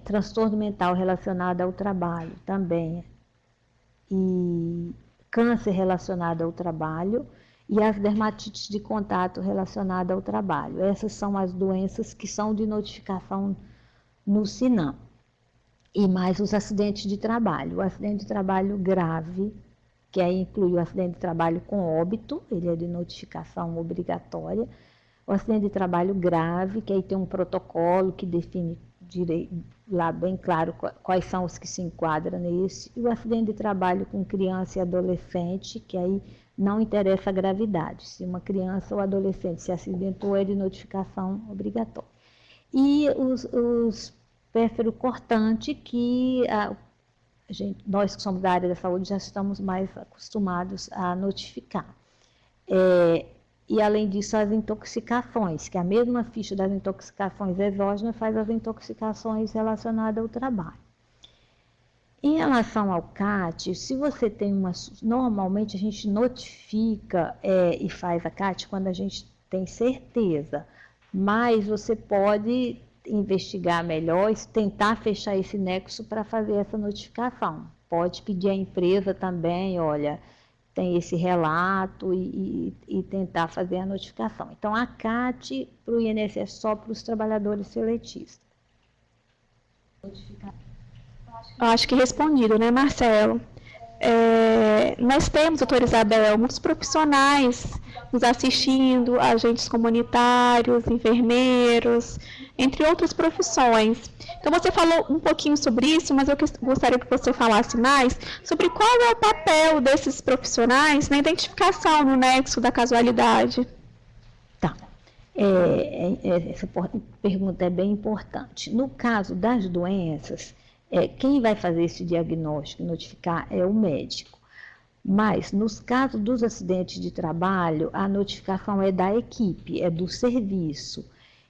transtorno mental relacionado ao trabalho também, e câncer relacionado ao trabalho e as dermatites de contato relacionadas ao trabalho. Essas são as doenças que são de notificação no SINAM. E mais os acidentes de trabalho. O acidente de trabalho grave, que aí inclui o acidente de trabalho com óbito, ele é de notificação obrigatória. O acidente de trabalho grave, que aí tem um protocolo que define lá bem claro quais são os que se enquadram nesse. E o acidente de trabalho com criança e adolescente, que aí não interessa a gravidade. Se uma criança ou adolescente se acidentou, é de notificação obrigatória. E os pérfuro-cortante, que nós que somos da área da saúde já estamos mais acostumados a notificar. E além disso, as intoxicações, que a mesma ficha das intoxicações exógenas faz as intoxicações relacionadas ao trabalho. Em relação ao CAT, se você tem normalmente a gente notifica e faz a CAT quando a gente tem certeza, mas você pode investigar melhor e tentar fechar esse nexo para fazer essa notificação. Pode pedir à empresa também, olha, tem esse relato e tentar fazer a notificação. Então, a CAT para o INSS só para os trabalhadores seletistas. Eu acho que respondido, né, Marcelo? Nós temos, doutora Isabel, muitos profissionais nos assistindo, agentes comunitários, enfermeiros, entre outras profissões. Então, você falou um pouquinho sobre isso, mas eu gostaria que você falasse mais sobre qual é o papel desses profissionais na identificação no nexo da casualidade. Tá. Essa pergunta é bem importante. No caso das doenças, quem vai fazer esse diagnóstico e notificar é o médico. Mas, nos casos dos acidentes de trabalho, a notificação é da equipe, é do serviço.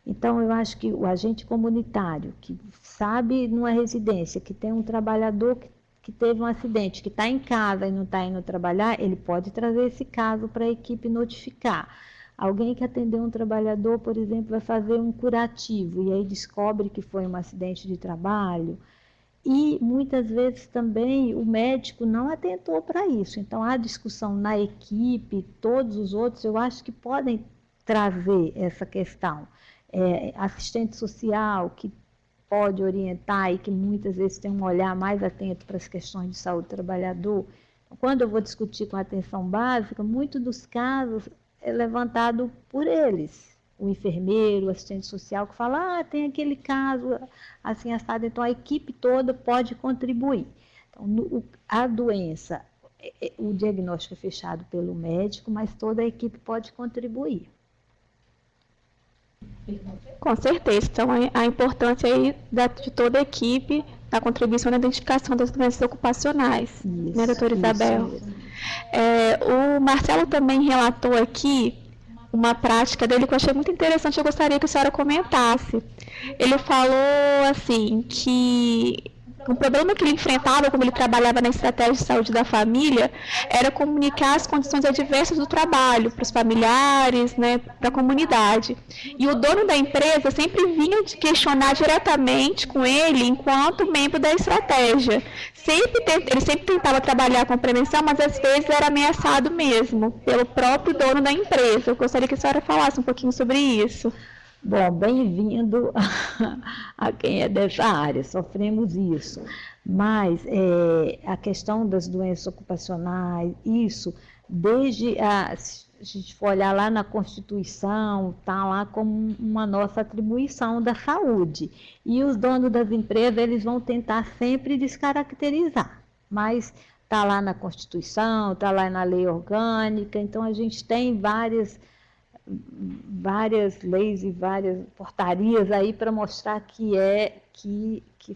Então, eu acho que o agente comunitário, que sabe numa residência, que tem um trabalhador que teve um acidente, que está em casa e não está indo trabalhar, ele pode trazer esse caso para a equipe notificar. Alguém que atendeu um trabalhador, por exemplo, vai fazer um curativo e aí descobre que foi um acidente de trabalho. E muitas vezes também o médico não atentou para isso. Então, a discussão na equipe, todos os outros, eu acho que podem trazer essa questão. Assistente social, que pode orientar e que muitas vezes tem um olhar mais atento para as questões de saúde do trabalhador. Quando eu vou discutir com a atenção básica, muitos dos casos é levantado por eles. O enfermeiro, o assistente social, que fala, tem aquele caso assim assado, então a equipe toda pode contribuir. Então, a doença, o diagnóstico é fechado pelo médico, mas toda a equipe pode contribuir. Com certeza, então a importância aí de toda a equipe, da contribuição na identificação das doenças ocupacionais, isso, né, doutora Isabel? O Marcelo também relatou aqui uma prática dele que eu achei muito interessante, eu gostaria que a senhora comentasse. Ele falou assim, que o problema que ele enfrentava quando ele trabalhava na estratégia de saúde da família era comunicar as condições adversas do trabalho para os familiares, né, para a comunidade. E o dono da empresa sempre vinha questionar diretamente com ele enquanto membro da estratégia. Ele sempre tentava trabalhar com prevenção, mas às vezes era ameaçado mesmo pelo próprio dono da empresa. Eu gostaria que a senhora falasse um pouquinho sobre isso. Bom, bem-vindo a quem é dessa área, sofremos isso. Mas a questão das doenças ocupacionais, isso, se a gente for olhar lá na Constituição, está lá como uma nossa atribuição da saúde. E os donos das empresas, eles vão tentar sempre descaracterizar, mas está lá na Constituição, está lá na lei orgânica, então a gente tem várias leis e várias portarias aí para mostrar que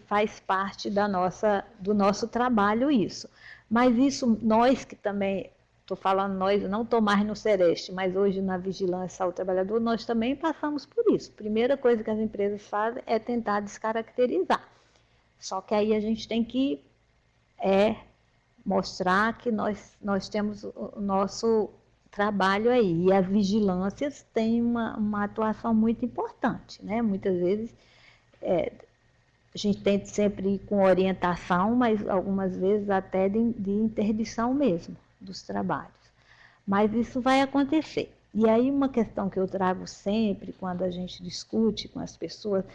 faz parte do nosso trabalho isso. Mas isso, nós que também, estou falando nós, não estou mais no Sereste, mas hoje na Vigilância Saúde do Trabalhador, nós também passamos por isso. Primeira coisa que as empresas fazem é tentar descaracterizar. Só que aí a gente tem que mostrar que nós temos o nosso trabalho aí, e as vigilâncias têm uma atuação muito importante, né? Muitas vezes a gente tenta sempre ir com orientação, mas algumas vezes até de interdição mesmo dos trabalhos. Mas isso vai acontecer. E aí uma questão que eu trago sempre quando a gente discute com as pessoas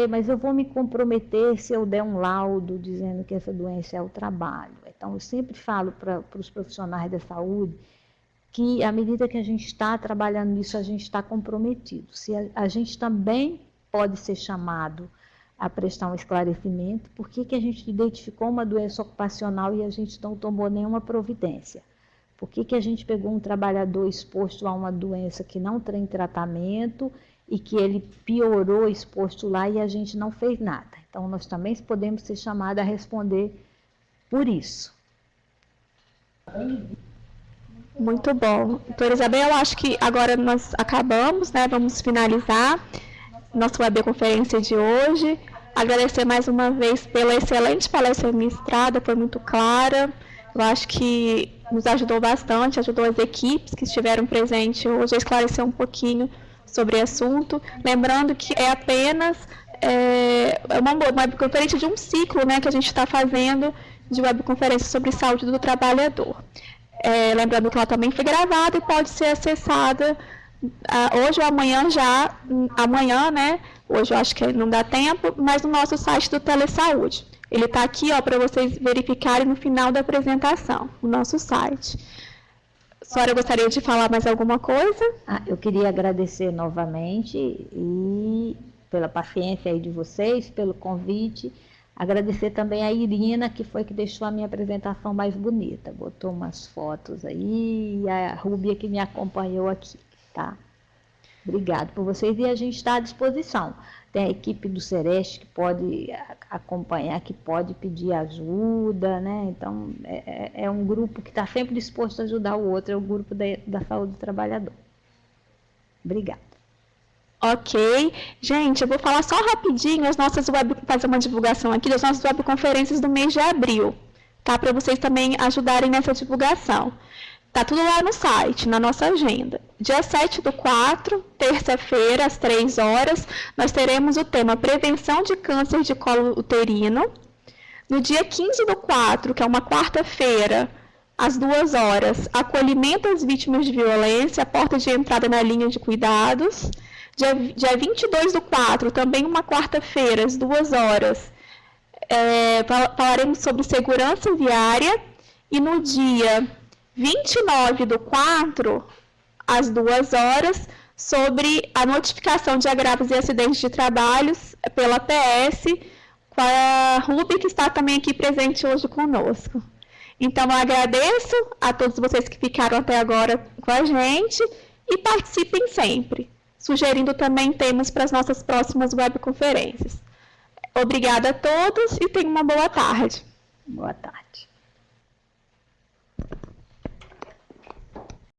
mas eu vou me comprometer se eu der um laudo dizendo que essa doença é o trabalho. Então eu sempre falo para os profissionais da saúde que à medida que a gente está trabalhando nisso, a gente está comprometido. Se a gente também pode ser chamado a prestar um esclarecimento, por que a gente identificou uma doença ocupacional e a gente não tomou nenhuma providência? Por que a gente pegou um trabalhador exposto a uma doença que não tem tratamento e que ele piorou exposto lá e a gente não fez nada? Então, nós também podemos ser chamados a responder por isso. Muito bom. Doutora Isabel, eu acho que agora nós acabamos, né? Vamos finalizar nossa webconferência de hoje. Agradecer mais uma vez pela excelente palestra ministrada, foi muito clara. Eu acho que nos ajudou bastante, ajudou as equipes que estiveram presentes hoje a esclarecer um pouquinho sobre o assunto. Lembrando que é apenas uma webconferência de um ciclo, né, que a gente está fazendo de webconferência sobre saúde do trabalhador. Lembrando que ela também foi gravada e pode ser acessada hoje ou amanhã já, amanhã, né? Hoje eu acho que não dá tempo, mas no nosso site do Telesaúde. Ele está aqui, ó, para vocês verificarem no final da apresentação, o nosso site. A senhora gostaria de falar mais alguma coisa? Eu queria agradecer novamente e pela paciência aí de vocês, pelo convite. Agradecer também a Irina, que foi que deixou a minha apresentação mais bonita. Botou umas fotos aí, e a Rúbia que me acompanhou aqui, tá? Obrigado por vocês e a gente está à disposição. Tem a equipe do Sereste que pode acompanhar, que pode pedir ajuda, né? Então, é um grupo que está sempre disposto a ajudar o outro, é o grupo da saúde do trabalhador. Obrigada. Ok. Gente, eu vou falar só rapidinho fazer uma divulgação aqui das nossas webconferências do mês de abril, tá? Para vocês também ajudarem nessa divulgação. Tá tudo lá no site, na nossa agenda. Dia 7/4, terça-feira, às 3 horas, nós teremos o tema Prevenção de Câncer de Colo Uterino. No dia 15/4, que é uma quarta-feira, às 2 horas, Acolhimento às Vítimas de Violência, porta de entrada na linha de cuidados. Dia 22/4, também uma quarta-feira, às 2 horas, falaremos sobre segurança viária. E no dia 29/4, às 2 horas, sobre a notificação de agravos e acidentes de trabalhos pela PS, com a Ruby, que está também aqui presente hoje conosco. Então, eu agradeço a todos vocês que ficaram até agora com a gente e participem sempre, sugerindo também temas para as nossas próximas webconferências. Obrigada a todos e tenham uma boa tarde. Boa tarde.